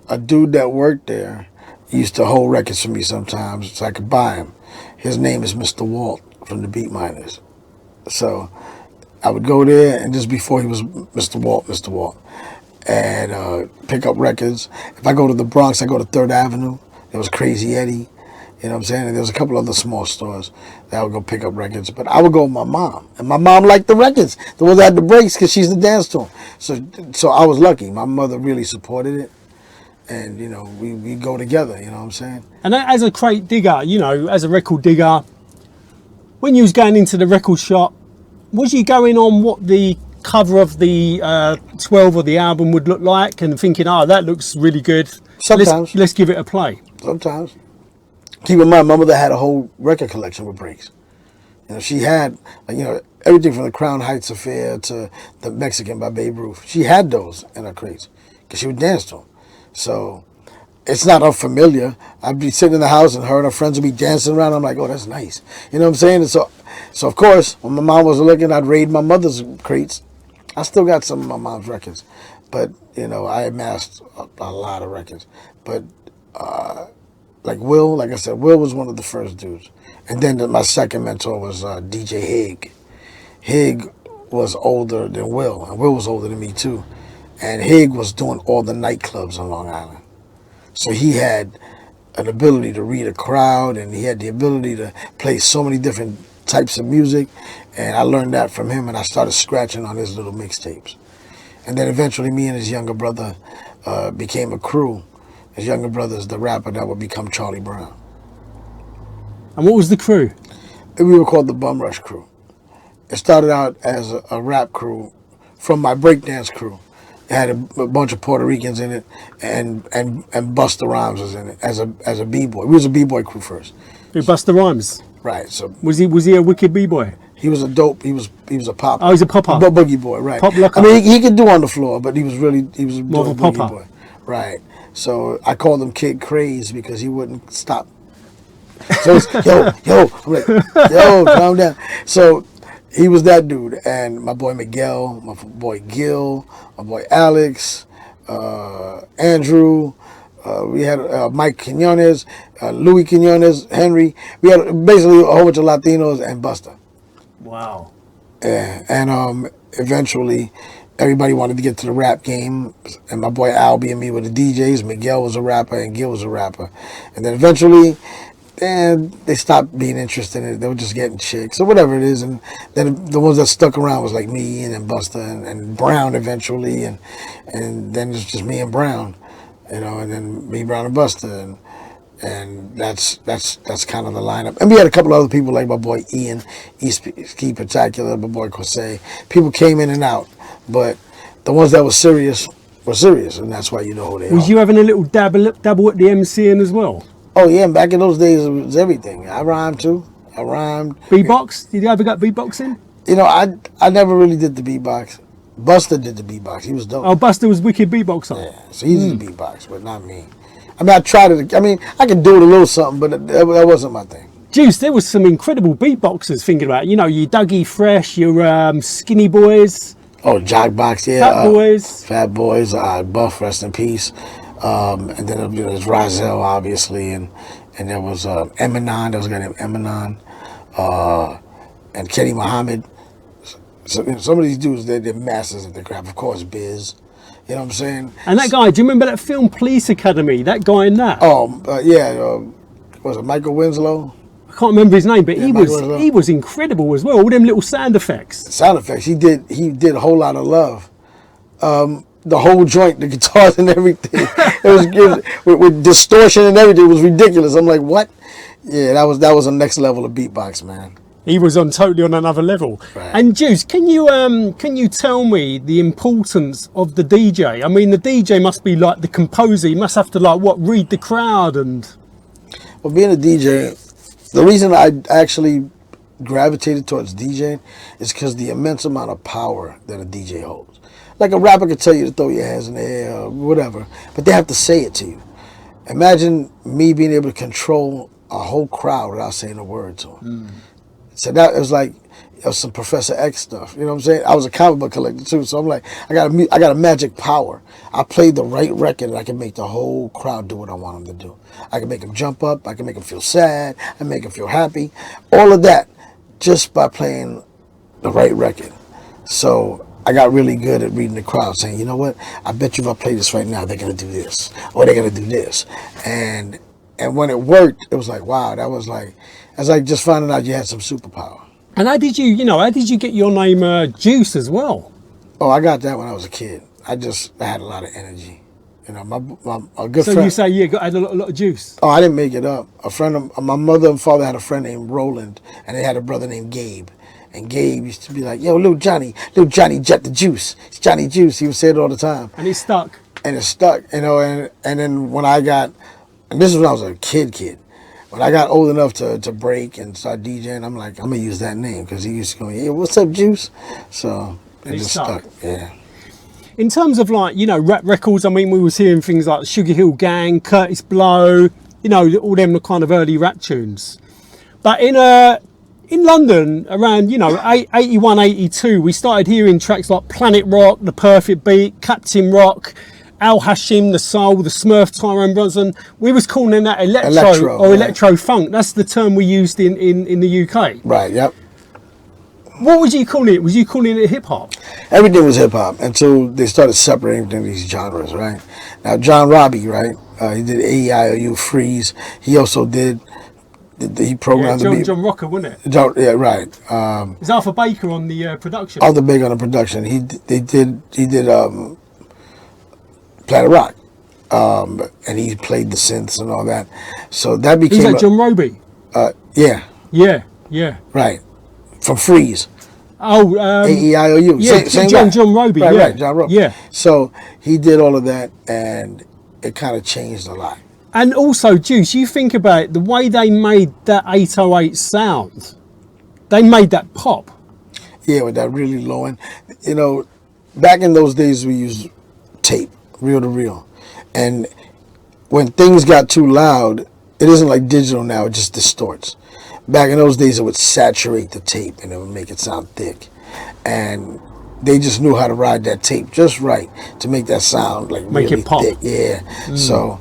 a dude that worked there used to hold records for me sometimes so I could buy him. His name is Mr. Walt from the Beat Miners. So I would go there, and just before he was Mr. Walt, and pick up records. If I go to the Bronx, I go to 3rd Avenue. There was Crazy Eddie, you know what I'm saying? And there was a couple other small stores that I would go pick up records. But I would go with my mom. And my mom liked the records, the ones that had the breaks, because she's the dance to them. So I was lucky. My mother really supported it. And, you know, we go together, you know what I'm saying? And as a crate digger, you know, as a record digger, when you was going into the record shop, was you going on what the cover of the 12 or the album would look like and thinking, oh, that looks really good, Sometimes. let's give it a play? Sometimes. Keep in mind, my mother had a whole record collection with breaks. You know, she had, you know, everything from the Crown Heights Affair to the Mexican by Babe Ruth. She had those in her crates because she would dance to them. So it's not unfamiliar. I'd be sitting in the house and her and her friends would be dancing around. I'm like, oh, that's nice. You know what I'm saying? And so of course, when my mom was looking, I'd raid my mother's crates. I still got some of my mom's records, but, you know, I amassed a lot of records. But like Will, like I said, Will was one of the first dudes. And then my second mentor was DJ Hig. Hig was older than Will, and Will was older than me too. And Hig was doing all the nightclubs on Long Island. So he had an ability to read a crowd, and he had the ability to play so many different types of music. And I learned that from him, and I started scratching on his little mixtapes. And then eventually me and his younger brother became a crew. His younger brother is the rapper that would become Charlie Brown. And what was the crew? We were called the Bum Rush Crew. It started out as a rap crew from my breakdance crew. It had a bunch of Puerto Ricans in it, and Busta Rhymes was in it as a b-boy. We was a b-boy crew first. Busta Rhymes. Right. So was he a wicked b-boy? He was a dope. He was a pop. Oh, he's a popper. Boogie boy, right? Pop locker. I mean, he could do on the floor, but he was more of a boogie popper. boy, right? So I called him Kid Craze because he wouldn't stop. So it's, yo, I'm like, yo, calm down. So he was that dude, and my boy Miguel, my boy Gil, my boy Alex, Andrew. We had Mike Quinones, Louis Quinones, Henry. We had basically a whole bunch of Latinos and Busta. Wow. Yeah, and eventually everybody wanted to get to the rap game, and my boy Albie and me were the DJs. Miguel was a rapper and Gil was a rapper. And then eventually, they stopped being interested in it. They were just getting chicks or whatever it is. And then the ones that stuck around was like me and then Busta and Brown eventually. And then it's just me and Brown, you know, and then me, Brown, and Busta. And that's kind of the lineup. And we had a couple other people like my boy Ian, Ski Spectacular, my boy Jose. People came in and out, but the ones that were serious, and that's why you know who they are. Was you having a little dabble at the MCing as well? Oh yeah, back in those days it was everything. I rhymed too. Beatbox? Did you ever get beatboxing? You know, I never really did the beatbox. Busta did the beatbox. He was dope. Oh, Busta was wicked beatboxer. Yeah, so he did the beatbox, but not me. I mean, I tried it. I mean, I could do it a little something, but that wasn't my thing. Juice, there was some incredible beatboxers thinking about it. You know, your Dougie Fresh, your Skinny Boys. Oh, Jockbox, yeah. Fat Boys. Fat Boys, Buff, rest in peace. And then there was Rosado, obviously, and there was Eminon. There was a guy named Eminon. And Kenny Muhammad. So, some of these dudes, they're masters at the craft. Of course, Biz. You know what I'm saying? And that guy, do you remember that film Police Academy? That guy in that? Oh, yeah. Was it Michael Winslow? I can't remember his name, but Yeah, he was incrediable as well. All them little sound effects. Sound effects. He did a whole lot of love. The whole joint, the guitars and everything. It was with distortion and everything. It was ridiculous. I'm like, what? Yeah, that was a next level of beatbox, man. He was totally on another level. Right. And Juice, can you tell me the importance of the DJ? I mean, the DJ must be like the composer. He must have to read the crowd and. Well, being a DJ, the reason I actually gravitated towards DJing is because the immense amount of power that a DJ holds. Like a rapper could tell you to throw your hands in the air or whatever, but they have to say it to you. Imagine me being able to control a whole crowd without saying a word to them. So that was like some Professor X stuff. You know what I'm saying? I was a comic book collector too, so I'm like, I got a magic power. I played the right record and I can make the whole crowd do what I want them to do. I can make them jump up. I can make them feel sad. I can make them feel happy. All of that just by playing the right record. So I got really good at reading the crowd, saying, you know what? I bet you if I play this right now, they're gonna do this or they're gonna do this. And when it worked, it was like, wow, that was like. As I just finding out you had some superpower. And how did you get your name Juice as well? Oh, I got that when I was a kid. I had a lot of energy. You know, a good friend. So you say you had a lot of juice? Oh, I didn't make it up. A friend of my mother and father had a friend named Roland, and they had a brother named Gabe. And Gabe used to be like, yo, little Johnny, jet the juice. It's Johnny Juice. He would say it all the time. And it stuck. And it stuck, you know, and then when I got, and this is when I was a kid. When I got old enough to break and start DJing, I'm like, I'm going to use that name because he used to go, yeah, what's up, Juice? So it just stuck. Yeah. In terms of rap records, I mean, we was hearing things like Sugar Hill Gang, Curtis Blow, all them kind of early rap tunes. But in London, around, 81, 82, we started hearing tracks like Planet Rock, The Perfect Beat, Captain Rock, Al Hashim, The Soul, The Smurf, Tyrone Brunson. We was calling that electro funk. That's the term we used in the UK. Right, yep. What was you calling it? Was you calling it hip hop? Everything was hip hop until they started separating these genres, right? Now, John Robbie, right? He did AEIOU, Freeze. He also he programmed the beat. John Rocker, wasn't it? Yeah, right. Is Arthur Baker on the production? Arthur Baker on the production. He did Planet Rock, and he played the synths and all that. So that became. Is that John Roby? Yeah. Yeah. Right. From Freeze. Oh. AEIOU. Yeah. Same John guy. Roby. Right, yeah. Right. John Roby. Yeah. So he did all of that, and it kind of changed a lot. And also, Juice, you think about it, the way they made that 808 sound, they made that pop. Yeah, with that really low end. Back in those days, we used tape. Reel to reel, and when things got too loud, it isn't like digital now, it just distorts. Back in those days, it would saturate the tape and it would make it sound thick, and they just knew how to ride that tape just right to make that sound like make really it pop. thick. Yeah. So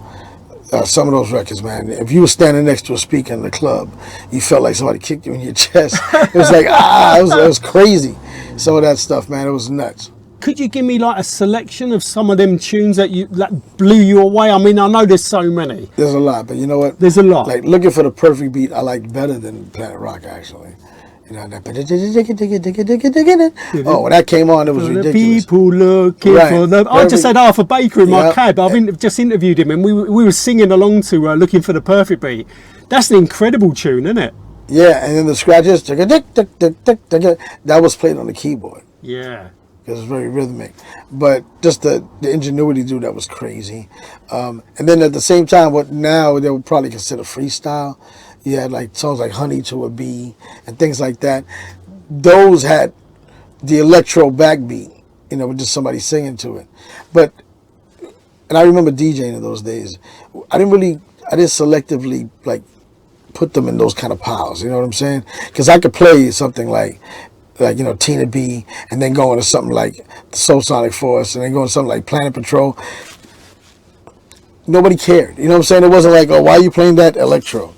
some of those records, man, if you were standing next to a speaker in the club, you felt like somebody kicked you in your chest. It was like it was crazy. Some of that stuff, man, it was nuts. Could you give me like a selection of some of them tunes that blew you away? I mean, I know there's so many. There's a lot, but you know what? There's a lot. Like Looking for the Perfect Beat, I like better than Planet Rock, actually. That. Oh, when that came on, it was ridiculous. People looking for them. I just had Arthur Baker in my cab. I've just interviewed him, and we were singing along to Looking for the Perfect Beat. That's an incredible tune, isn't it? Yeah, and then the scratches, that was played on the keyboard. Yeah. Because it's very rhythmic, but just the ingenuity to do that was crazy. And then at the same time, what now they would probably consider freestyle, you had like songs like Honey to a Bee and things like that. Those had the electro backbeat you know, with just somebody singing to it. But, and I remember DJing in those days. I didn't selectively like put them in those kind of piles. You know what I'm saying? Because I could play something like you know, Tina B, and then go into something like the Soul Sonic Force, and then go into something like Planet Patrol. Nobody cared. You know what I'm saying? It wasn't like, oh, why are you playing that electro?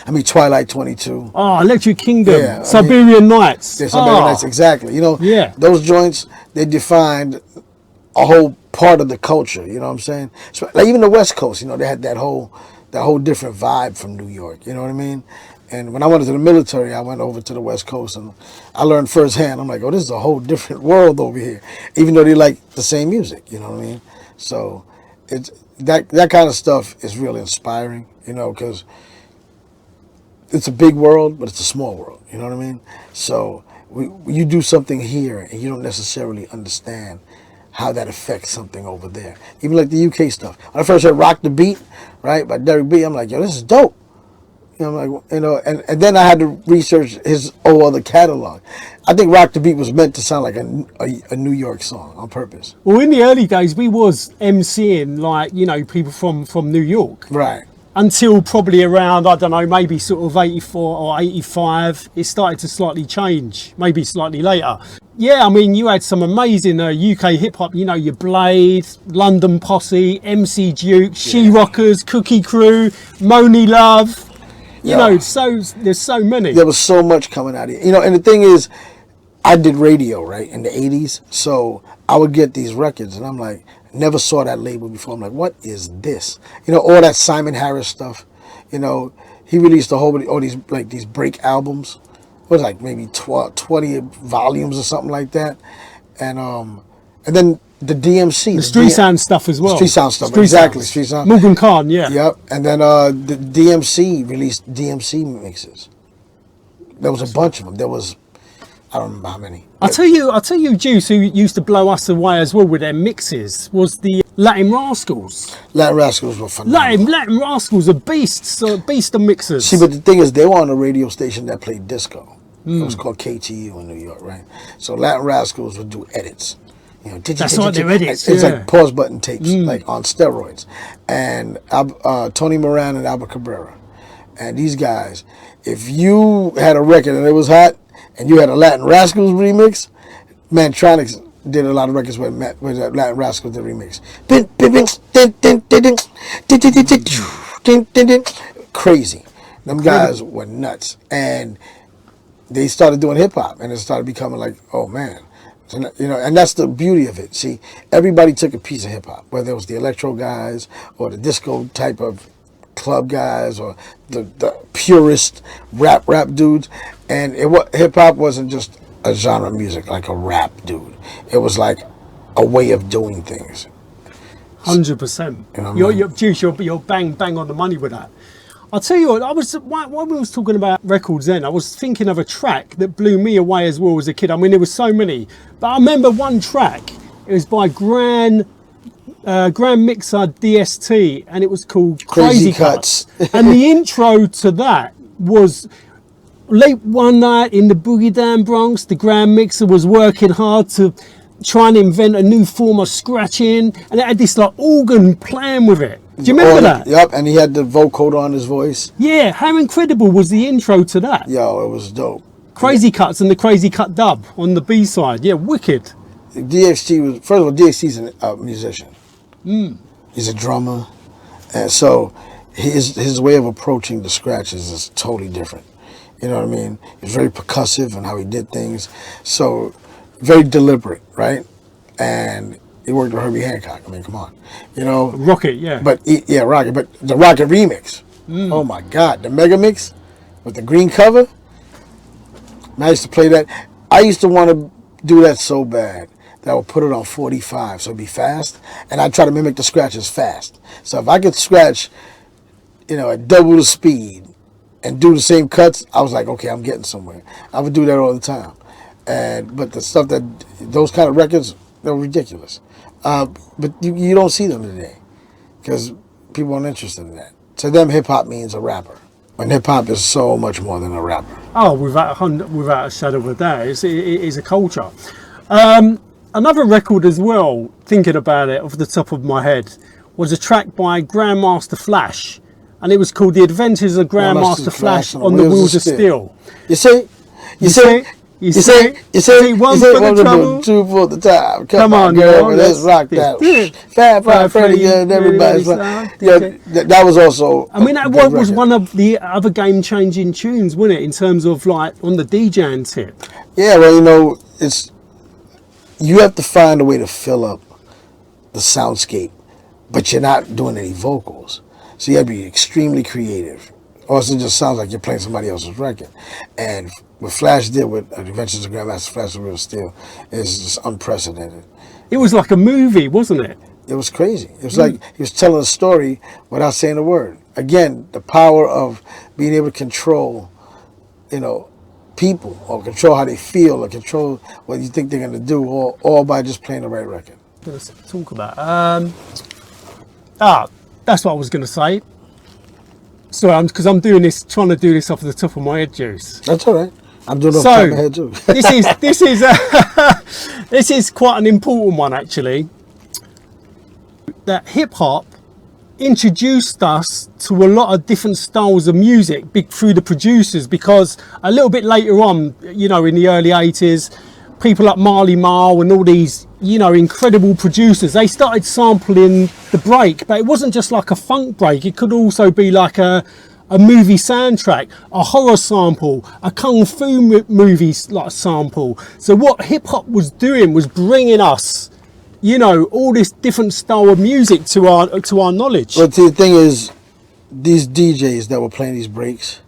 I mean, Twilight 22. Oh, Electric Kingdom. Yeah, Siberian Nights. Yeah, Siberian Nights, exactly. You know, yeah. Those joints, they defined a whole part of the culture. You know what I'm saying? So, like even the West Coast, you know, they had that whole different vibe from New York. You know what I mean? And when I went into the military, I went over to the West Coast, and I learned firsthand. I'm like, oh, this is a whole different world over here, even though they like the same music. You know what I mean? So it's that kind of stuff is really inspiring. You know, because it's a big world, but it's a small world. You know what I mean? So you do something here, and you don't necessarily understand how that affects something over there. Even like the UK stuff. When I first heard "Rock the Beat," right, by Derek B, I'm like, yo, this is dope. You know, I'm like, you know, and then I had to research his whole other catalog. I think "Rock the Beat" was meant to sound like a New York song on purpose. Well, in the early days, we was MCing like, you know, people from New York. Right. Until probably around, I don't know, maybe sort of 84 or 85, it started to slightly change, maybe slightly later. Yeah, I mean, you had some amazing UK hip-hop, you know, your Blade, London Posse, MC Duke, She Rockers, Cookie Crew, Moni Love. You know, there's so many. There was so much coming out of it. You know, and the thing is, I did radio, right, in the 80s, so I would get these records, and I'm like, never saw that label before. I'm like, what is this? You know, all that Simon Harris stuff. You know, he released a whole all these like these break albums. It was like maybe 20 volumes or something like that. And then the DMC. The Street Sound stuff as well. Street Sound stuff, exactly. Street Sound. Morgan Khan, yeah. Yep. And then the DMC released DMC mixes. There was a bunch of them. There was, I don't remember how many. I'll tell you, Juice, who used to blow us away as well with their mixes, was the Latin Rascals. Latin Rascals were phenomenal. Latin Rascals are beasts, beast of mixers. See, but the thing is, they were on a radio station that played disco. It was called KTU in New York, right? So Latin Rascals would do edits. You know, that's right, they're edits. It's like pause button tapes, like on steroids. And Tony Moran and Albert Cabrera. And these guys, if you had a record and it was hot, and you had a Latin Rascals remix, Mantronics did a lot of records with Latin Rascals did remix. Crazy. Them guys were nuts. And they started doing hip hop, and it started becoming like, oh man. So, you know, and that's the beauty of it. See, everybody took a piece of hip hop, whether it was the electro guys or the disco type of club guys or the purist rap dudes. And hip hop wasn't just a genre of music like a rap dude. It was like a way of doing things. 100%. You know, you're bang on the money with that. I'll tell you what, while we was talking about records then, I was thinking of a track that blew me away as well as a kid. I mean, there were so many, but I remember one track. It was by Grand Mixer DST, and it was called Crazy Cuts. And the intro to that was, late one night in the boogie down Bronx, the Grand Mixer was working hard to try and invent a new form of scratching, and it had this like organ playing with it. Do you remember that? Yep, and he had the vocoder on his voice. Yeah, how incredible was the intro to that? Yo, it was dope. Crazy Cuts and the Crazy Cut dub on the B side. Yeah, wicked. DXT was, first of all, DXT's a musician. He's a drummer, and so his way of approaching the scratches is totally different. You know what I mean? He's very percussive in how he did things, so very deliberate, right? And he worked with Herbie Hancock. I mean, come on, you know. Rocket, yeah. But Rocket. But the Rocket remix. Oh my God, the Mega Mix with the green cover. And I used to play that. I used to want to do that so bad that I would put it on 45, so it'd be fast, and I'd try to mimic the scratches fast. So if I could scratch, you know, at double the speed and do the same cuts, I was like, okay, I'm getting somewhere. I would do that all the time. But the stuff those kind of records, they're ridiculous. But you don't see them today because people aren't interested in that. To them, hip hop means a rapper. And hip hop is so much more than a rapper. Oh, without a shadow of a doubt, it is a culture. Another record as well, thinking about it off the top of my head, was a track by Grandmaster Flash, and it was called The Adventures of Grandmaster Flash on the Wheels of Steel. You see? You see? You see, one for the trouble, two for the time. Come on, girl, let's rock that. Fat Freddy, and everybody's that was also. I mean, that was one of the other game-changing tunes, wasn't it? In terms of like on the DJing tip. Yeah, well, you know, you have to find a way to fill up the soundscape, but you're not doing any vocals, so you have to be extremely creative, or else it just sounds like you're playing somebody else's record. And what Flash did with Adventures of Grandmaster Flash on Wheels of Steel is just unprecedented. It was like a movie, wasn't it? It was crazy. It was like he was telling a story without saying a word. Again, the power of being able to control, you know, people, or control how they feel, or control what you think they're going to do, all by just playing the right record. Let's talk about. That's what I was going to say. Sorry, because I'm doing this, trying to do this off the top of my head, Juice. That's all right. I'm doing it off the top of my head too. This is quite an important one actually. That hip hop introduced us to a lot of different styles of music through the producers, because a little bit later on, you know, in the early 80s, people like Marley Marl and all these, you know, incredible producers, they started sampling the break, but it wasn't just like a funk break. It could also be like a movie soundtrack, a horror sample, a kung fu movie like sample. So what hip hop was doing was bringing us, you know, all this different style of music to our knowledge. But the thing is, these DJs that were playing these breaks,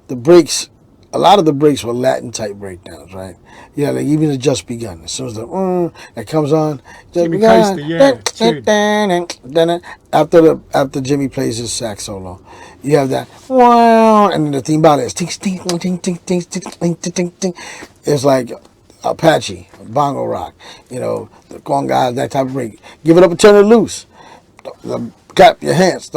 a lot of the breaks were Latin type breakdowns, right? Yeah, like even the Just Begun. As soon as that comes on, Jimmy Coaster, yeah. After Jimmy plays his sax solo, you have that wow, and then the theme ballad is ting ting ting ting ting ting ting ting. It's like Apache, bongo rock, you know, the congas, that type of break. Give it up and turn it loose. Clap your hands.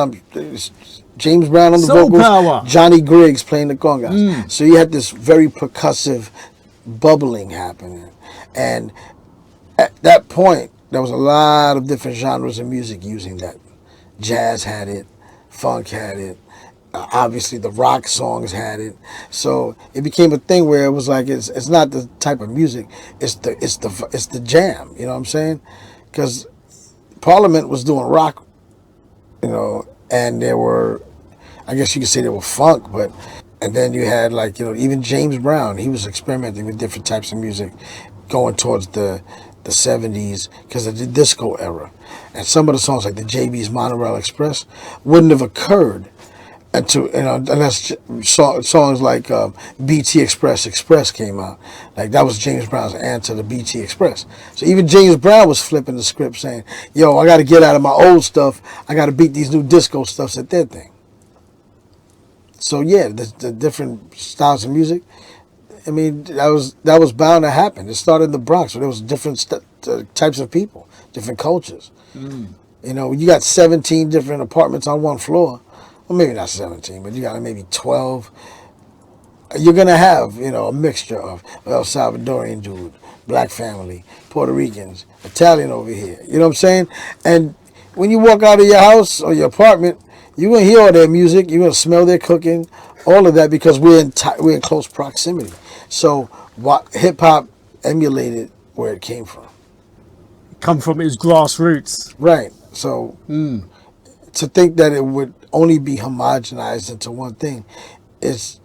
James Brown on the vocals, power. Johnny Griggs playing the congas. So you had this very percussive bubbling happening. And at that point, there was a lot of different genres of music using that. Jazz had it, funk had it, obviously the rock songs had it. So it became a thing where it was like it's not the type of music, it's the jam. You know what I'm saying? Because Parliament was doing rock, you know, and there were, I guess you could say there were funk, and then you had like, you know, even James Brown, he was experimenting with different types of music going towards the 70s because of the disco era. And some of the songs like the JB's Monorail Express wouldn't have occurred until, you know, unless songs like BT Express came out. Like that was James Brown's answer to BT Express. So even James Brown was flipping the script saying, yo, I got to get out of my old stuff. I got to beat these new disco stuffs at their thing. So yeah, the different styles of music, I mean, that was bound to happen. It started in the Bronx, where there was different types of people, different cultures. You know, you got 17 different apartments on one floor. Well, maybe not 17, but you got maybe 12. You're going to have, you know, a mixture of El Salvadorian dude, black family, Puerto Ricans, Italian over here. You know what I'm saying? And when you walk out of your house or your apartment, you're going to hear all their music. You're going to smell their cooking, all of that, because we're in close proximity. So what hip-hop emulated where it came from. Come from its grassroots. Right. So to think that it would only be homogenized into one thing, it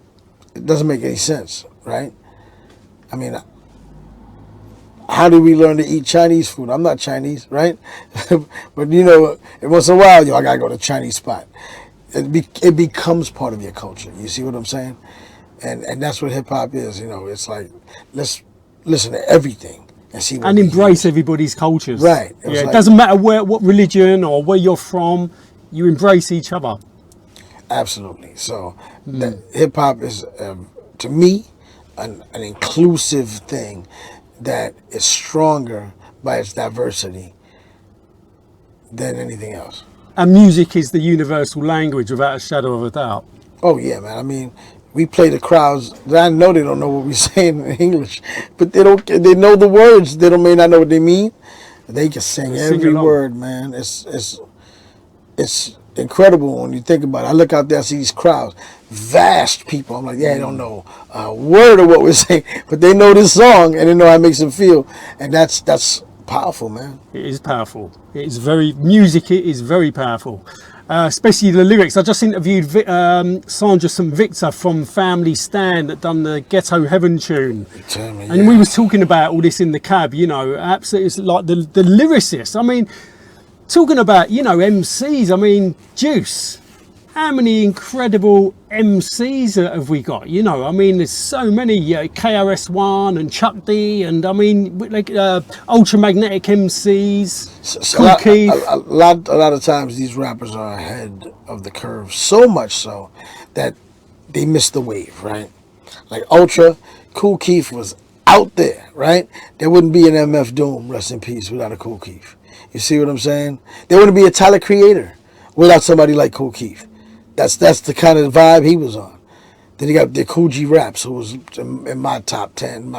doesn't make any sense, right? I mean, how do we learn to eat Chinese food? I'm not Chinese, right? But you know, once in a while, I gotta go to a Chinese spot. It becomes part of your culture. You see what I'm saying? And that's what hip hop is. You know, it's like let's listen to everything and see what and embrace everybody's cultures. Right. It doesn't matter what religion or where you're from. You embrace each other. Absolutely. So hip hop is, to me, an inclusive thing that is stronger by its diversity than anything else. And music is the universal language, without a shadow of a doubt. Oh yeah, man. I mean, we play the crowds. I know they don't know what we're saying in English, but they don't. They know the words. They don't may not know what they mean. They can sing every word, man. It's incredible when you think about it. I look out there, I see these crowds, vast people. I'm like, yeah, they don't know a word of what we're saying, but they know this song and they know how it makes them feel, and that's powerful, man. It is powerful. It is very music. It is very powerful. Especially the lyrics. I just interviewed Sandra St. Victor from Family Stand that done the Ghetto Heaven tune. And we was talking about all this in the cab, you know, absolutely. It's like the lyricists. I mean, talking about, you know, MCs, I mean, Juice. How many incredible MCs have we got? You know, I mean, there's so many, KRS-One and Chuck D, and I mean, like Ultramagnetic MCs, Cool Keith. A lot of times these rappers are ahead of the curve, so much so that they miss the wave, right? Like Ultra, Cool Keith was out there, right? There wouldn't be an MF Doom, rest in peace, without a Cool Keith. You see what I'm saying? There wouldn't be a Tyler Creator without somebody like Cool Keith. That's the kind of vibe he was on. Then you got the Cool G Raps, who was in my top 10,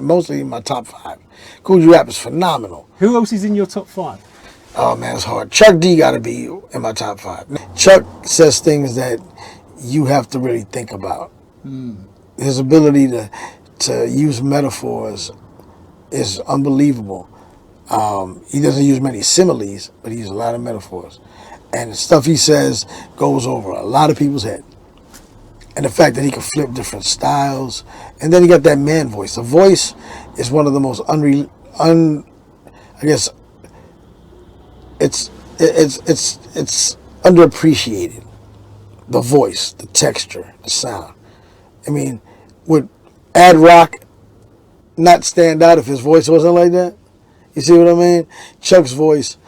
mostly in my top 5. Cool G Rap is phenomenal. Who else is in your top 5? Oh man, it's hard. Chuck D got to be in my top 5. Chuck says things that you have to really think about. His ability to use metaphors is unbelievable. He doesn't use many similes, but he uses a lot of metaphors. And the stuff he says goes over a lot of people's head. And the fact that he can flip different styles. And then he got that man voice. The voice is one of the most I guess it's underappreciated. The voice, the texture, the sound. I mean, would Ad Rock not stand out if his voice wasn't like that? You see what I mean? Chuck's voice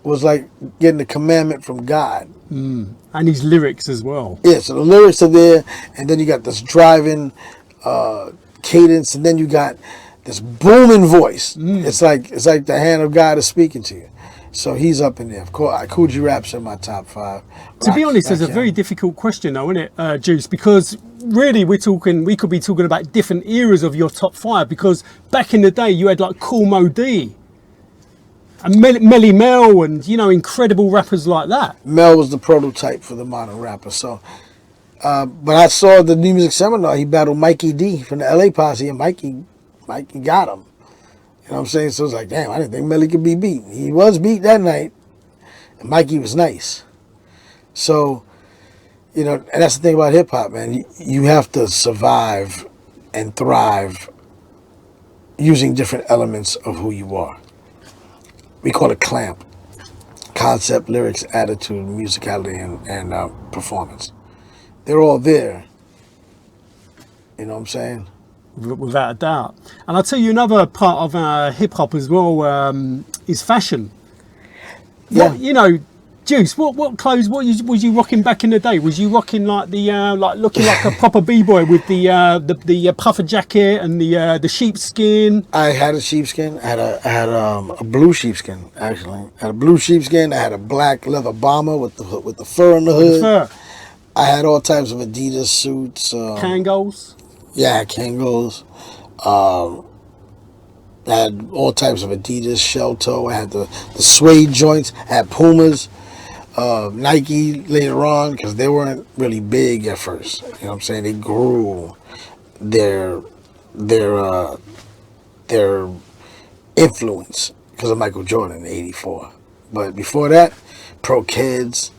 was like getting the commandment from God. And his lyrics as well. Yeah, so the lyrics are there, and then you got this driving cadence, and then you got this booming voice. It's like the hand of God is speaking to you. So he's up in there. Of course, Cool G Rap's in my top 5. To be honest, it's a very difficult question, though, isn't it, Juice? Because really, we could be talking about different eras of your top 5. Because back in the day, you had like Cool Mo D. And Melly Mel and, you know, incredible rappers like that. Mel was the prototype for the modern rapper. So, but I saw the New Music Seminar. He battled Mikey D from the LA Posse, and Mikey got him. You know what I'm saying? So it's like, damn, I didn't think Melly could be beat. He was beat that night, and Mikey was nice. So, you know, and that's the thing about hip hop, man. You have to survive and thrive using different elements of who you are. We call it CLAMP. Concept, lyrics, attitude, musicality, and performance. They're all there. You know what I'm saying? Without a doubt. And I'll tell you another part of hip-hop as well is fashion. Yeah. You know, Juice, what clothes was you rocking back in the day? Was you rocking like the like looking like a proper b-boy with the puffer jacket and the sheepskin? I had a sheepskin. I had a blue sheepskin actually. I had a blue sheepskin. I had a black leather bomber with the fur on the hood. Fur. I had all types of Adidas suits. Kangos. Yeah, I had Kangos. I had all types of Adidas, shell toe. I had the suede joints. I had Pumas. Nike later on, because they weren't really big at first. You know what I'm saying? They grew their influence because of Michael Jordan in '84. But before that, Pro Kids.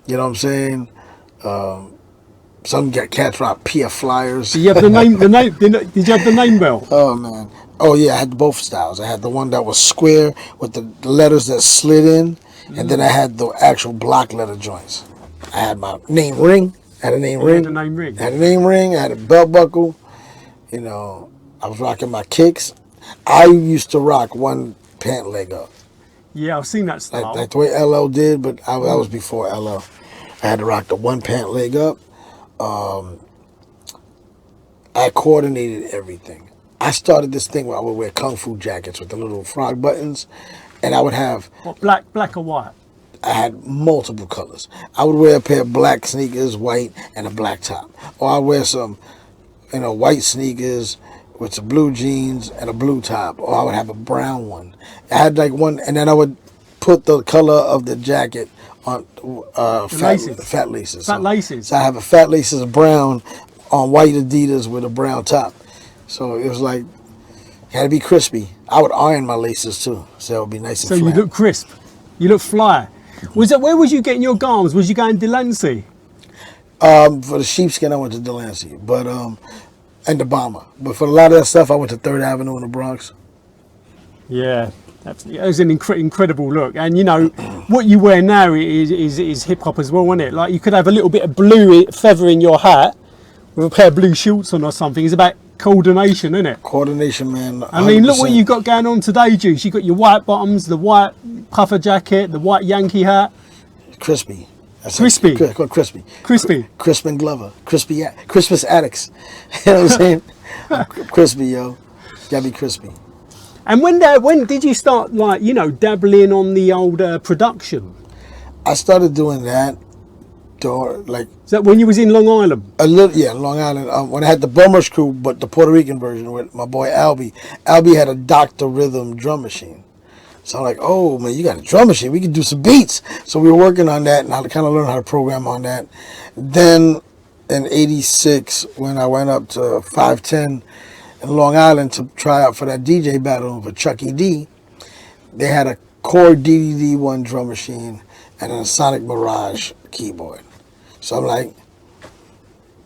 You know what I'm saying? Some cats rock PF Flyers. Did you have the name? Did you have the name belt? Oh man. Oh yeah, I had both styles. I had the one that was square with the letters that slid in. And then I had the actual block letter joints. I had my name ring. I had a name ring. I had a name ring. I had a belt buckle. You know, I was rocking my kicks. I used to rock one pant leg up. Yeah, I've seen that style. Like the way LL did, but I was before LL. I had to rock the one pant leg up. I coordinated everything. I started this thing where I would wear kung fu jackets with the little frog buttons. And I would have... What, black or white? I had multiple colors. I would wear a pair of black sneakers, white, and a black top. Or I'd wear some, white sneakers with some blue jeans and a blue top. Or I would have a brown one. I had like one, and then I would put the color of the jacket on fat laces. Fat laces. So I have a fat laces brown on white Adidas with a brown top. So it was like, had to be crispy. I would iron my laces too, so it would be nice and flat. So you look crisp. You look fly. Where was you getting your garments? Was you going Delancey? For the sheepskin, I went to Delancey, and the Bomber. But for a lot of that stuff, I went to 3rd Avenue in the Bronx. Yeah, absolutely. It was an incredible look. And what you wear now is hip hop as well, isn't it? Like you could have a little bit of blue feather in your hat with a pair of blue shorts on or something. It's about coordination, isn't it? Coordination, man. 100%. I mean, look what you've got going on today, Juice. You've got your white bottoms, the white puffer jacket, the white Yankee hat. Crispy. Crispy. Crispy. Crispy. Crispin Glover. Crispy. Christmas addicts. You know what I'm saying? Crispy, yo. Gotta be crispy. And when did you start, dabbling on the old production? I started doing that. Is that when you was in Long Island? A little, yeah, Long Island. When I had the Bummers crew, but the Puerto Rican version with my boy Albie. Albie had a Dr. Rhythm drum machine. So I'm like, oh man, you got a drum machine. We can do some beats. So we were working on that, and I kind of learned how to program on that. Then in '86, when I went up to 510 in Long Island to try out for that DJ battle for Chucky D, they had a Core DDD1 drum machine and a Sonic Mirage keyboard. So I'm like,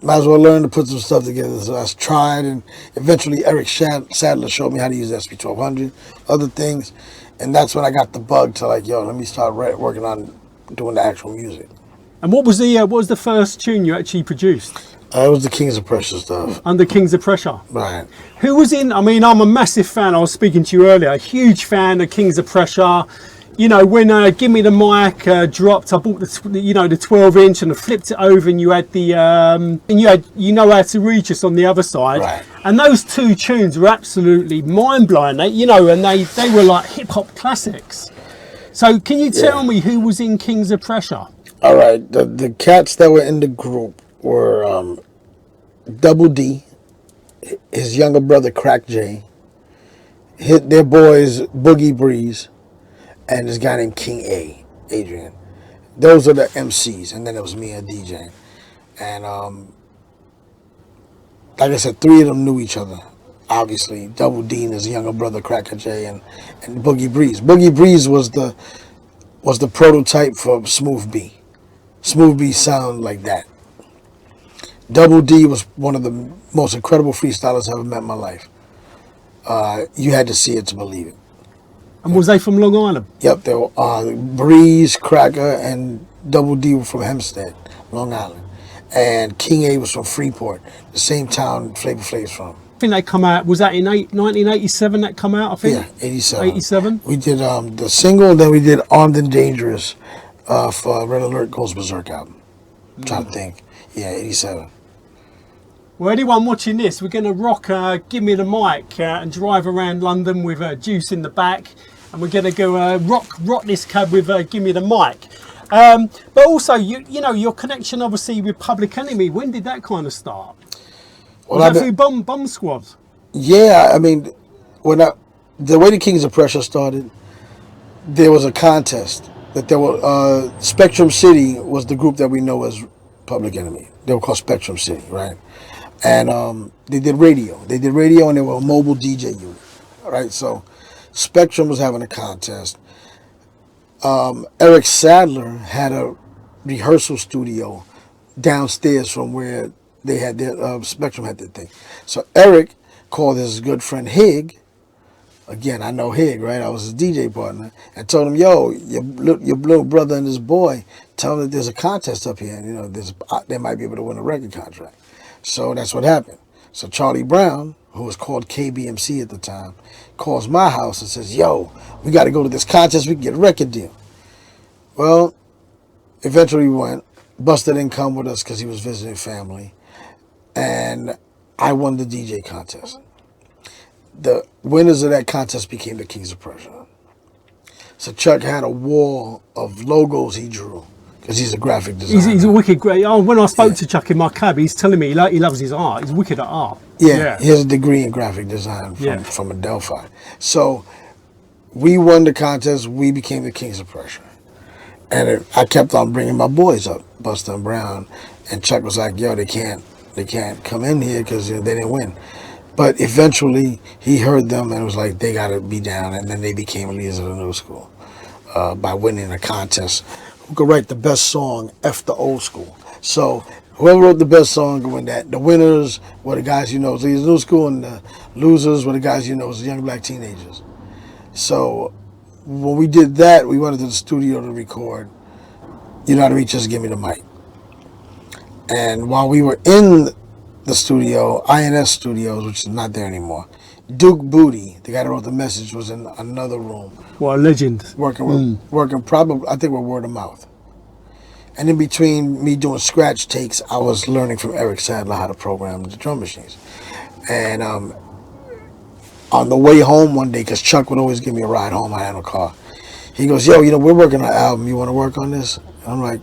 might as well learn to put some stuff together. So I tried, and eventually Eric Sadler showed me how to use SP1200, other things, and that's when I got the bug to like, yo, let me start working on doing the actual music. And what was the first tune you actually produced? It was the Kings of Pressure stuff. Under Kings of Pressure. Right. Who was in? I mean, I'm a massive fan. I was speaking to you earlier. A huge fan of Kings of Pressure. When Give Me the Mic dropped, I bought the 12-inch and I flipped it over, and you had the and you had How to Reach Us on the other side. Right. And those two tunes were absolutely mind blowing. And they were like hip hop classics. So can you tell me who was in Kings of Pressure? All right. The cats that were in the group were Double D, his younger brother Crack J, their boys Boogie Breeze, and this guy named King A, Adrian. Those are the MCs, and then it was me and DJ. And like I said, 3 of them knew each other. Obviously, Double D and his younger brother Cracker J, and Boogie Breeze. Boogie Breeze was the prototype for Smooth B. Smooth B sound like that. Double D was one of the most incredible freestylers I ever met in my life. You had to see it to believe it. And was they from Long Island? Yep, they were Breeze, Cracker, and Double D were from Hempstead, Long Island. And King A was from Freeport, the same town Flavor Flav's from. I think they come out, was that in 1987 that come out, I think? Yeah, 87. 87? We did the single, then we did Armed and Dangerous for Red Alert Goes Berserk album. I'm trying to think. Yeah, 87. Well, anyone watching this, we're going to rock Give Me the Mic and drive around London with Juice in the back. And we're going to go rock this cab with Give Me the Mic. But also, your connection obviously with Public Enemy, when did that kind of start? Was that through Bomb Squad? Yeah, I mean, the way the Kings of Pressure started, there was a contest that there were Spectrum City was the group that we know as Public Enemy. They were called Spectrum City, right? And they did radio. They did radio, and they were a mobile DJ unit, right? So Spectrum was having a contest. Eric Sadler had a rehearsal studio downstairs from where they had their Spectrum had their thing. So Eric called his good friend Hig. Again, I know Hig, right? I was his DJ partner, and told him, "Yo, your little brother and this boy, tell him that there's a contest up here, and they might be able to win a record contract." So that's what happened. So Charlie Brown, who was called KBMC at the time, calls my house and says, "Yo, we got to go to this contest. We can get a record deal." Well, eventually we went. Busta didn't come with us because he was visiting family. And I won the DJ contest. The winners of that contest became the Kings of Pressure. So Chuck had a wall of logos he drew because he's a graphic designer. He's a wicked great. Oh, when I spoke to Chuck in my cab, he's telling me he loves his art. He's wicked at art. Yeah, he has a degree in graphic design from Adelphi. So we won the contest. We became the Kings of Pressure. And I kept on bringing my boys up, Busta and Brown. And Chuck was like, yo, they can't come in here because they didn't win. But eventually he heard them and was like, they got to be down. And then they became leaders of the new school by winning a contest. Who could write the best song, F the old school. So whoever wrote the best song could win that. The winners were the guys you know as leaders of the new school, and the losers were the guys you know as young black teenagers. So when we did that, we went into the studio to record You Know How to Reach Us, Give Me the Mic. And while we were in the studio, INS Studios, which is not there anymore, Duke Booty, the guy that wrote the message, was in another room. What a legend. Working probably, I think, with word of mouth. And in between me doing scratch takes, I was learning from Eric Sadler how to program the drum machines. And on the way home one day, because Chuck would always give me a ride home, I had a car. He goes, yo, we're working on an album. You want to work on this? And I'm like,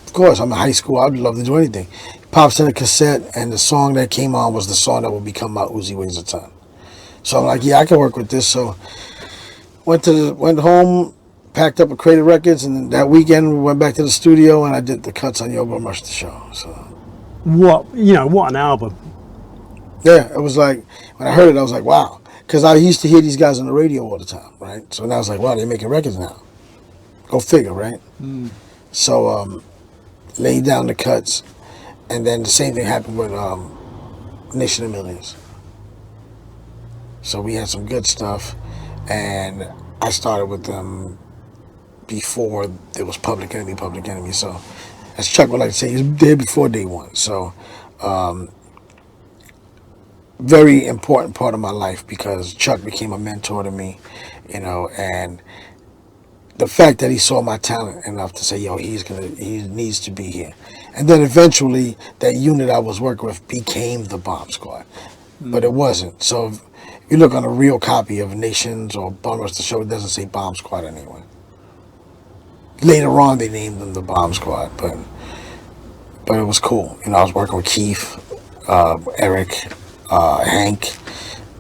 of course, I'm in high school. I'd love to do anything. He pops in a cassette, and the song that came on was the song that would become my Uzi Weighs a Ton. So I'm like, yeah, I can work with this. So went home, packed up a crate of records, and that weekend we went back to the studio, and I did the cuts on Yo Bro Rush the Show. So what an album. Yeah, it was like, when I heard it, I was like, wow. Because I used to hear these guys on the radio all the time, right? So now I was like, wow, they're making records now. Go figure, right? So laid down the cuts, and then the same thing happened with Nation of Millions. So we had some good stuff, and I started with them before there was Public Enemy. So as Chuck would like to say, he was there before day one. So very important part of my life, because Chuck became a mentor to me, and the fact that he saw my talent enough to say, yo, he needs to be here. And then eventually that unit I was working with became the Bomb Squad, but it wasn't. So if you look on a real copy of Nations or Bum Rush the Show, it doesn't say Bomb Squad anyway. Later on they named them the Bomb Squad, but it was cool. I was working with Keith, Eric, Hank,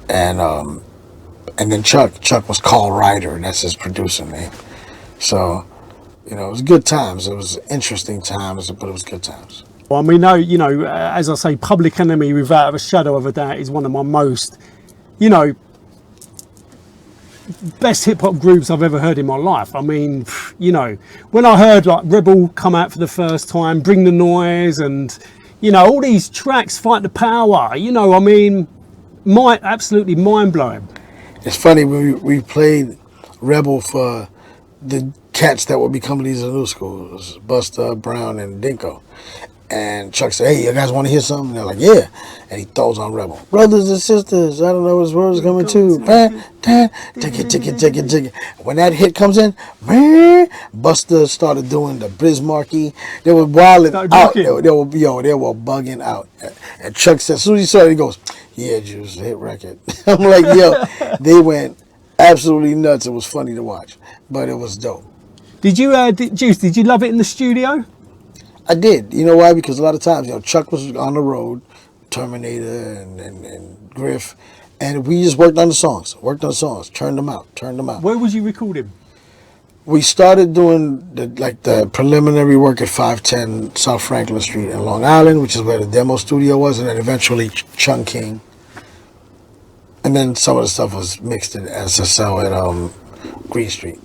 and then Chuck. Chuck was Carl Ryder, and that's his producer name. So, it was good times. It was interesting times, but it was good times. Well, I mean, as I say, Public Enemy, without a shadow of a doubt, is one of my most, best hip hop groups I've ever heard in my life. I mean, when I heard like Rebel come out for the first time, Bring the Noise, and all these tracks, Fight the Power, I mean, absolutely mind blowing. It's funny, we played Rebel for the cats that would become leaders of the new school. It was Busta, Brown, and Dinko. And Chuck said, hey, you guys want to hear something? And they're like, yeah. And he throws on Rebel. Brothers and sisters, I don't know what words coming to. Tick. When that hit comes in, man, Busta started doing the Bismarcky. They were wilding out. They were bugging out. And Chuck said, as soon as he saw it, he goes, yeah, Juice, hit record. I'm like, yo, they went absolutely nuts. It was funny to watch, but it was dope. Did you, Juice, did you love it in the studio? I did. You know why? Because a lot of times, Chuck was on the road, Terminator and Graf, and we just worked on the songs, turned them out. Where was you recording? We started doing the preliminary work at 510 South Franklin Street in Long Island, which is where the demo studio was, and then eventually Chungking. And then some of the stuff was mixed at SSL at Green Street.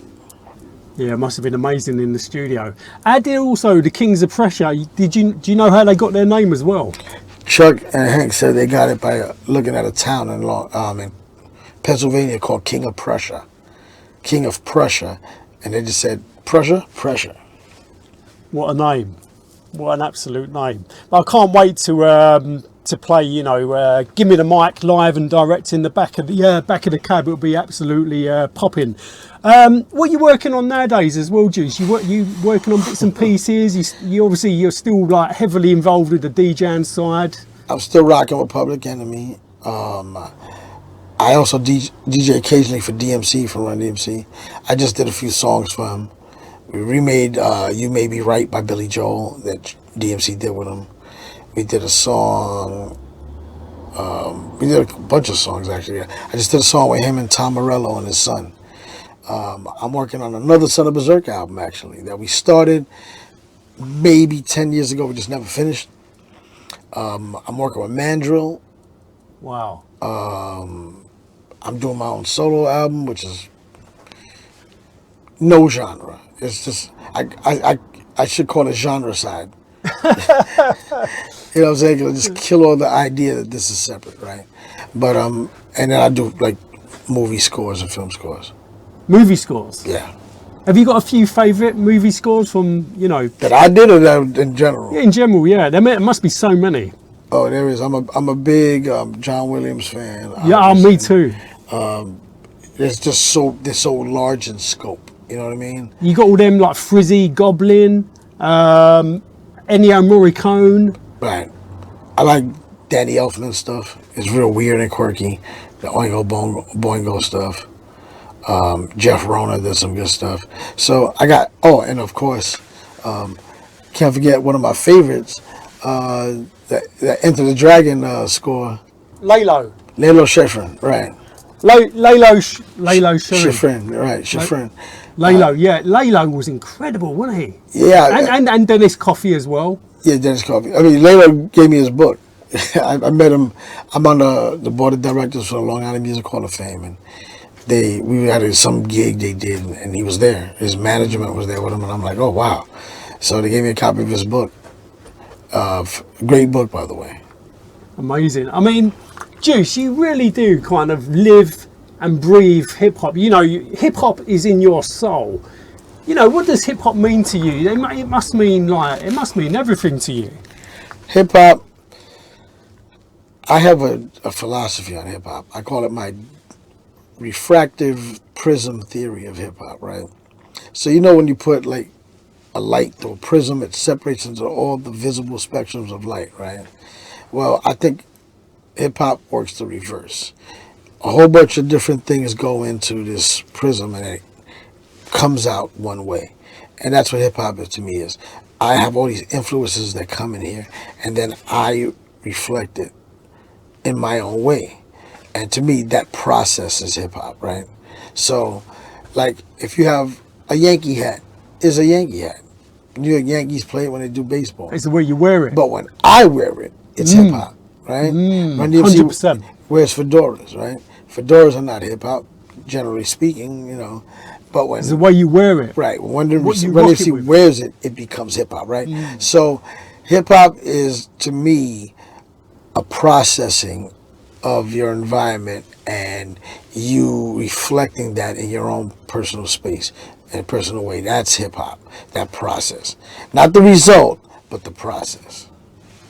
Yeah, it must have been amazing in the studio. I did also the Kings of Pressure. Do you know how they got their name as well? Chuck and Hank said they got it by looking at a town in Pennsylvania called King of Prussia, and they just said Prussia. What a name! What an absolute name! I can't wait to play. Give Me the Mic live and direct in the back of the cab. It'll be absolutely popping. What are you working on nowadays as well, Juice? You working on bits and pieces? You're still like heavily involved with the DJing side. I'm still rocking with Public Enemy. I I also DJ occasionally for DMC, for Run DMC. I just did a few songs for him. We remade You May Be Right by Billy Joel that DMC did with him. We did a song. We did a bunch of songs, actually. I just did a song with him and Tom Morello and his son. I'm working on another Son of Berserk album, actually, that we started maybe 10 years ago. We just never finished. I'm working with Mandrill. Wow. I'm doing my own solo album, which is no genre. It's just, I should call it genre side. You know what I'm saying? 'Cause I just kill all the idea that this is separate, right? But and then I do like movie scores and film scores. Movie scores? Yeah. Have you got a few favourite movie scores from, you know? That I did or that in general? Yeah, in general, yeah. There must be so many. Oh, there is. I'm a big John Williams fan. Yeah, me too. It's just they're so large in scope. You know what I mean? You got all them like Frizzy, Goblin, Ennio Morricone. Right. I like Danny Elfman stuff. It's real weird and quirky. The Oingo Boingo stuff. Jeff Rona did some good stuff. So I got, and of course, can't forget one of my favorites, that Enter the Dragon score. Lalo Schifrin, right. Lalo Schifrin. Right, Schifrin. Lalo, yeah. Lalo was incredible, wasn't he? Yeah. And Dennis Coffey as well. Yeah, Dennis Coffey. I mean, Lalo gave me his book. I met him. I'm on the board of directors for the Long Island Music Hall of Fame, and we had some gig they did, and he was there. His management was there with him, and I'm like, oh wow. So they gave me a copy of his book. Great book, by the way. Amazing. I mean, Juice, you really do kind of live and breathe hip hop. You know, hip hop is in your soul. You know, what does hip hop mean to you? It must mean everything to you. Hip hop. I have a philosophy on hip hop. I call it my refractive prism theory of hip hop, right? So you know when you put like a light through a prism, it separates into all the visible spectrums of light, right? Well, I think hip hop works the reverse. A whole bunch of different things go into this prism and it comes out one way. And that's what hip hop is to me is. I have all these influences that come in here and then I reflect it in my own way. And to me, that process is hip hop, right? So, like, if you have a Yankee hat, it's a Yankee hat. New York Yankees play it when they do baseball. It's the way you wear it. But when I wear it, it's hip hop, right? 100%. Wears fedoras, right? Fedoras are not hip hop, generally speaking, you know. But when it's the way you wear it. Right. When NAACP wears it, it becomes hip hop, right? So, hip hop is to me a processing of your environment and you reflecting that in your own personal space in a personal way. That's hip hop, that process. Not the result, but the process.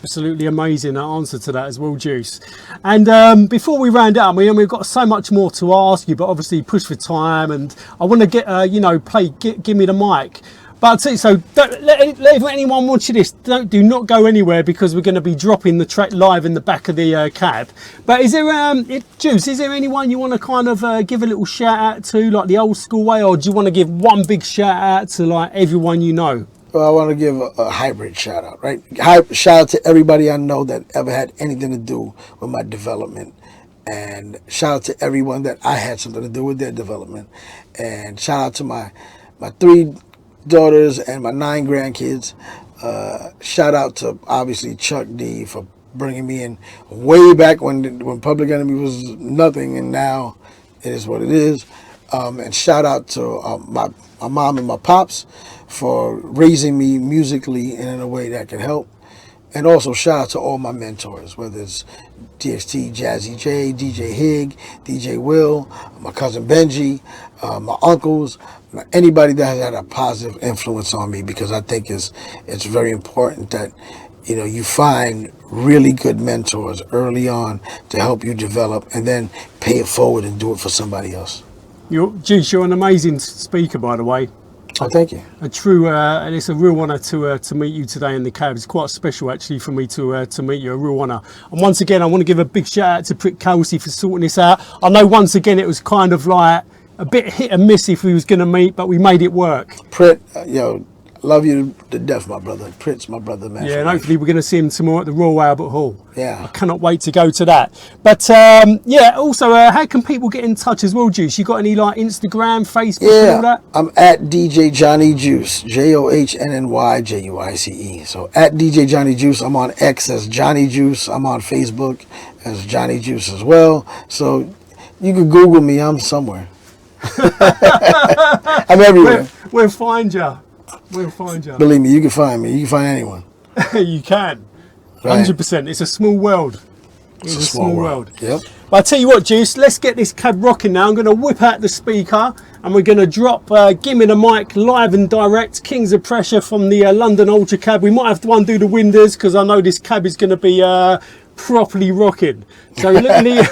Absolutely amazing answer to that as well, Juice. And before we round up, we've got so much more to ask you, but obviously push for time, and I want to get, give me the mic. But so don't let anyone watching this, do not go anywhere because we're going to be dropping the track live in the back of the cab. But is there, Juice, is there anyone you want to kind of give a little shout out to, like the old school way, or do you want to give one big shout out to like everyone you know? Well, I want to give a hybrid shout out, right? Shout out to everybody I know that ever had anything to do with my development. And shout out to everyone that I had something to do with their development. And shout out to my 3 daughters and my 9 grandkids. Shout out to obviously Chuck D for bringing me in way back when Public Enemy was nothing, and now it is what it is. And shout out to my mom and my pops for raising me musically and in a way that can help. And also shout out to all my mentors, whether it's DXT, Jazzy J, DJ Hig, DJ Will, my cousin Benji, my uncles, anybody that has had a positive influence on me, because I think it's very important that you find really good mentors early on to help you develop and then pay it forward and do it for somebody else. Juice, you're an amazing speaker, by the way. Oh, thank you. A true, and it's a real honour to meet you today in the cab. It's quite special actually for me to meet you. A real honour. And once again, I want to give a big shout out to Prick Kelsey for sorting this out. I know once again it was kind of like a bit hit and miss if we was going to meet, but we made it work. Pritt, yo, love you to death, my brother. Pritt's my brother, man. Yeah, and hopefully we're going to see him tomorrow at the Royal Albert Hall. Yeah. I cannot wait to go to that. But yeah, also, how can people get in touch as well, Juice? You got any like Instagram, Facebook, and all that? I'm at DJ Johnny Juice, JOHNNYJUICE. So at DJ Johnny Juice. I'm on X as Johnny Juice. I'm on Facebook as Johnny Juice as well. So you can Google me. I'm somewhere. I'm everywhere. We'll find you. We'll find you. Believe me, you can find me. You can find anyone. You can. Right. 100%. It's a small world. It's a small world. Yep. But I tell you what, Juice, let's get this cab rocking now. I'm going to whip out the speaker and we're going to drop Gimme the Mic live and direct, Kings of Pressure from the London Ultra Cab. We might have to undo the windows because I know this cab is going to be properly rocking. So let me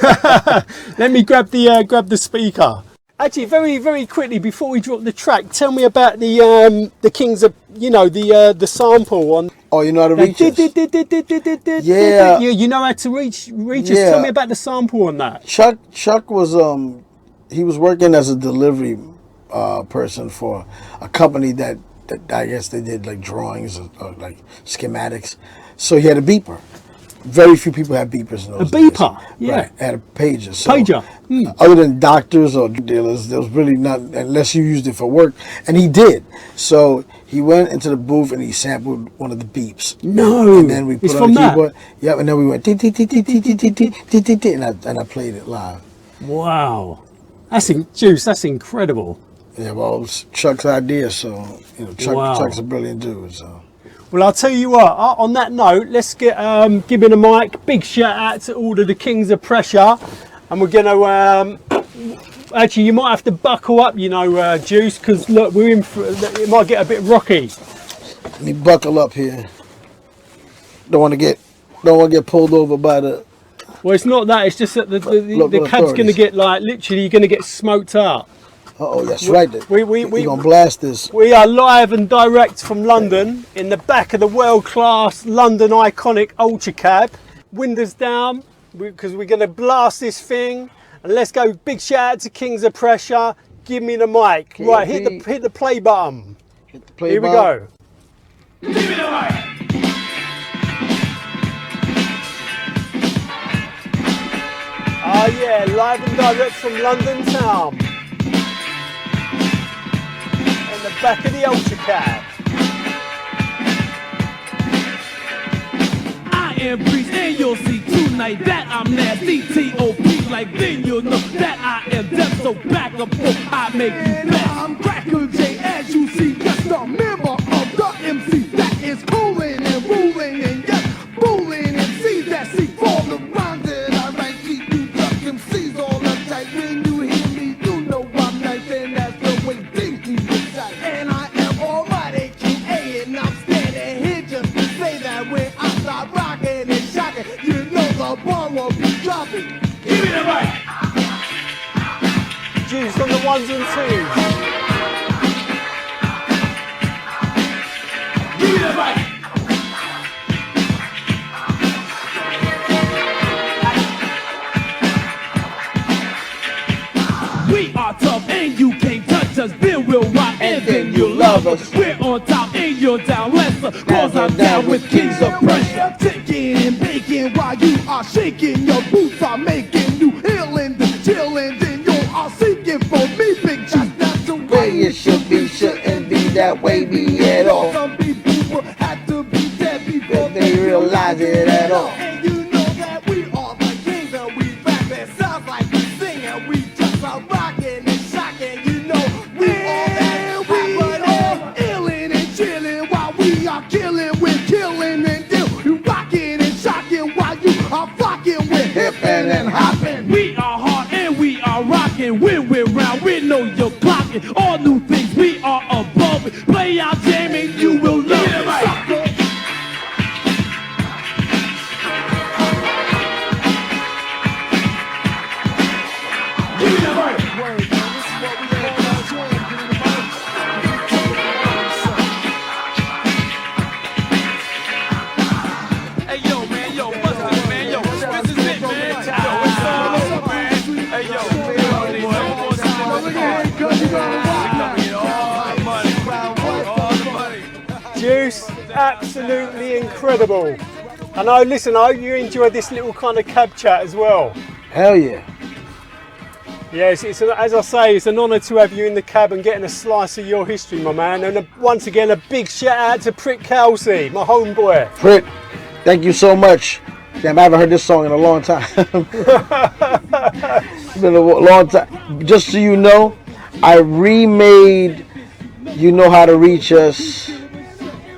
grab the speaker. Actually, very, very quickly before we drop the track, tell me about the Kings of, the sample on. Oh, you know how to reach us? Yeah. You know how to reach us. Tell me about the sample on that. Chuck was he was working as a delivery person for a company that I guess they did like drawings or like schematics. So he had a beeper. Very few people have beepers in those days. A beeper, yeah. Right, had a pager. So Pager. Other than doctors or dealers, there was really not, unless you used it for work. And he did. So he went into the booth and he sampled one of the beeps. No, and then we put on the keyboard. Yep, and then we went and I played it live. Wow, that's incredible. Yeah, well, it was Chuck's idea, so Chuck's a brilliant dude. So. Well, I'll tell you what, on that note, let's get Gimme the Mic. Big shout out to all of the Kings of Pressure. And we're going to, actually, you might have to buckle up, Juice, because look, we're in for, it might get a bit rocky. Let me buckle up here. Don't want to get pulled over by the... Well, it's not that, it's just that the cab's going to get, like, literally, you're going to get smoked out. Uh-oh, that's right. We're going to blast this. We are live and direct from London in the back of the world-class London iconic Ultra Cab. Windows down because we're going to blast this thing. And let's go. Big shout out to Kings of Pressure. Give me the mic. KP. Right, hit the play button. Hit the play Here button. we go. Give me the mic. Oh yeah, live and direct from London town. In the back of the Ultra Cab. I am Breeze and you'll see tonight that I'm nasty. T.O.P. like then you'll know that I am deaf. So back up before I make you bless. I'm Cracker J as you see, just a member of the MC that is cooling and ruling and yes, fooling and see that see for the rhymes that I write. Keep you duck MCs all uptight. When you hear me, you know I'm nice and that's the way Dinky recite. And I am almighty King A and I'm standing here just to say that when I start rocking and shocking, you know the ball will be dropping. Give me the mic. Juice on the ones and twos. Give me the mic. We are tough and you can't touch us. Then we'll rock and then you'll love us. We're on top and you're down lesser. Cause I'm down with Kings of Pressure. Ticking and baking while you are shaking. Your boots are making you healing, chilling. Then you are seeking for me, big G. That's the way it should be. Shouldn't be that way be at all. Some people will have to be dead before they realize it at all. And you know that we are the kings and we back. That sounds like we sing and we just are rocking and shocking. You know we all that we are illin' and chillin' while we are killing. We're killing and do you rocking and shocking while you are flocking. We're hippin' and hopping. We are hard and we are rocking. When we're round, we know you're clocking. All new things, we are above it. Play out jamming, you will love it. absolutely incredible. And I listen, I hope you enjoyed this little kind of cab chat as well. Hell yeah. Yes, as I say, it's an honour to have you in the cab and getting a slice of your history, my man. And once again, a big shout out to Prick Kelsey, my homeboy. Prick, thank you so much. Damn, I haven't heard this song in a long time. It's been a long time. Just so you know, I remade You Know How to Reach Us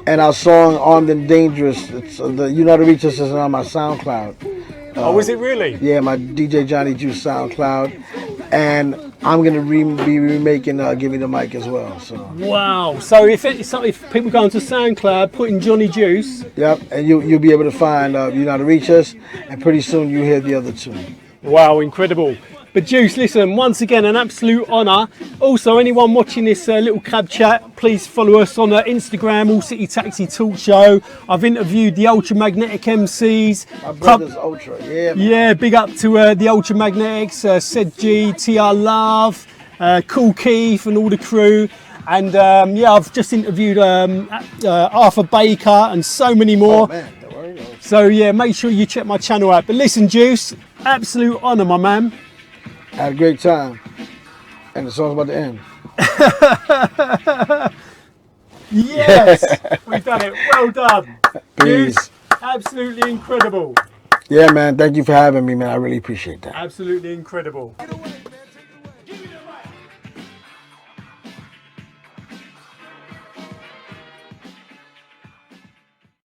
and our song Armed and Dangerous. It's, You Know How to Reach Us is on my SoundCloud. Oh, is it really? Yeah, my DJ Johnny Juice SoundCloud. And I'm going to be remaking Give Me the Mic as well. So. Wow. So if people go onto SoundCloud, put in Johnny Juice. Yep, and you'll be able to find You Know How to Reach Us, and pretty soon you'll hear the other two. Wow, incredible. But Juice, listen, once again, an absolute honour. Also, anyone watching this little cab chat, please follow us on Instagram, All City Taxi Talk Show. I've interviewed the Ultramagnetic MCs. My brother's Ultra, yeah. Man. Yeah, big up to the Ultramagnetics, Sed G, TR Love, Cool Keith and all the crew. And yeah, I've just interviewed Arthur Baker and so many more. Oh, man. Don't worry. So yeah, make sure you check my channel out. But listen, Juice, absolute honour, my man. I had a great time. And the song's about to end. Yes, we've done it. Well done. Peace. Juice, absolutely incredible. Yeah, man. Thank you for having me, man. I really appreciate that. Absolutely incredible.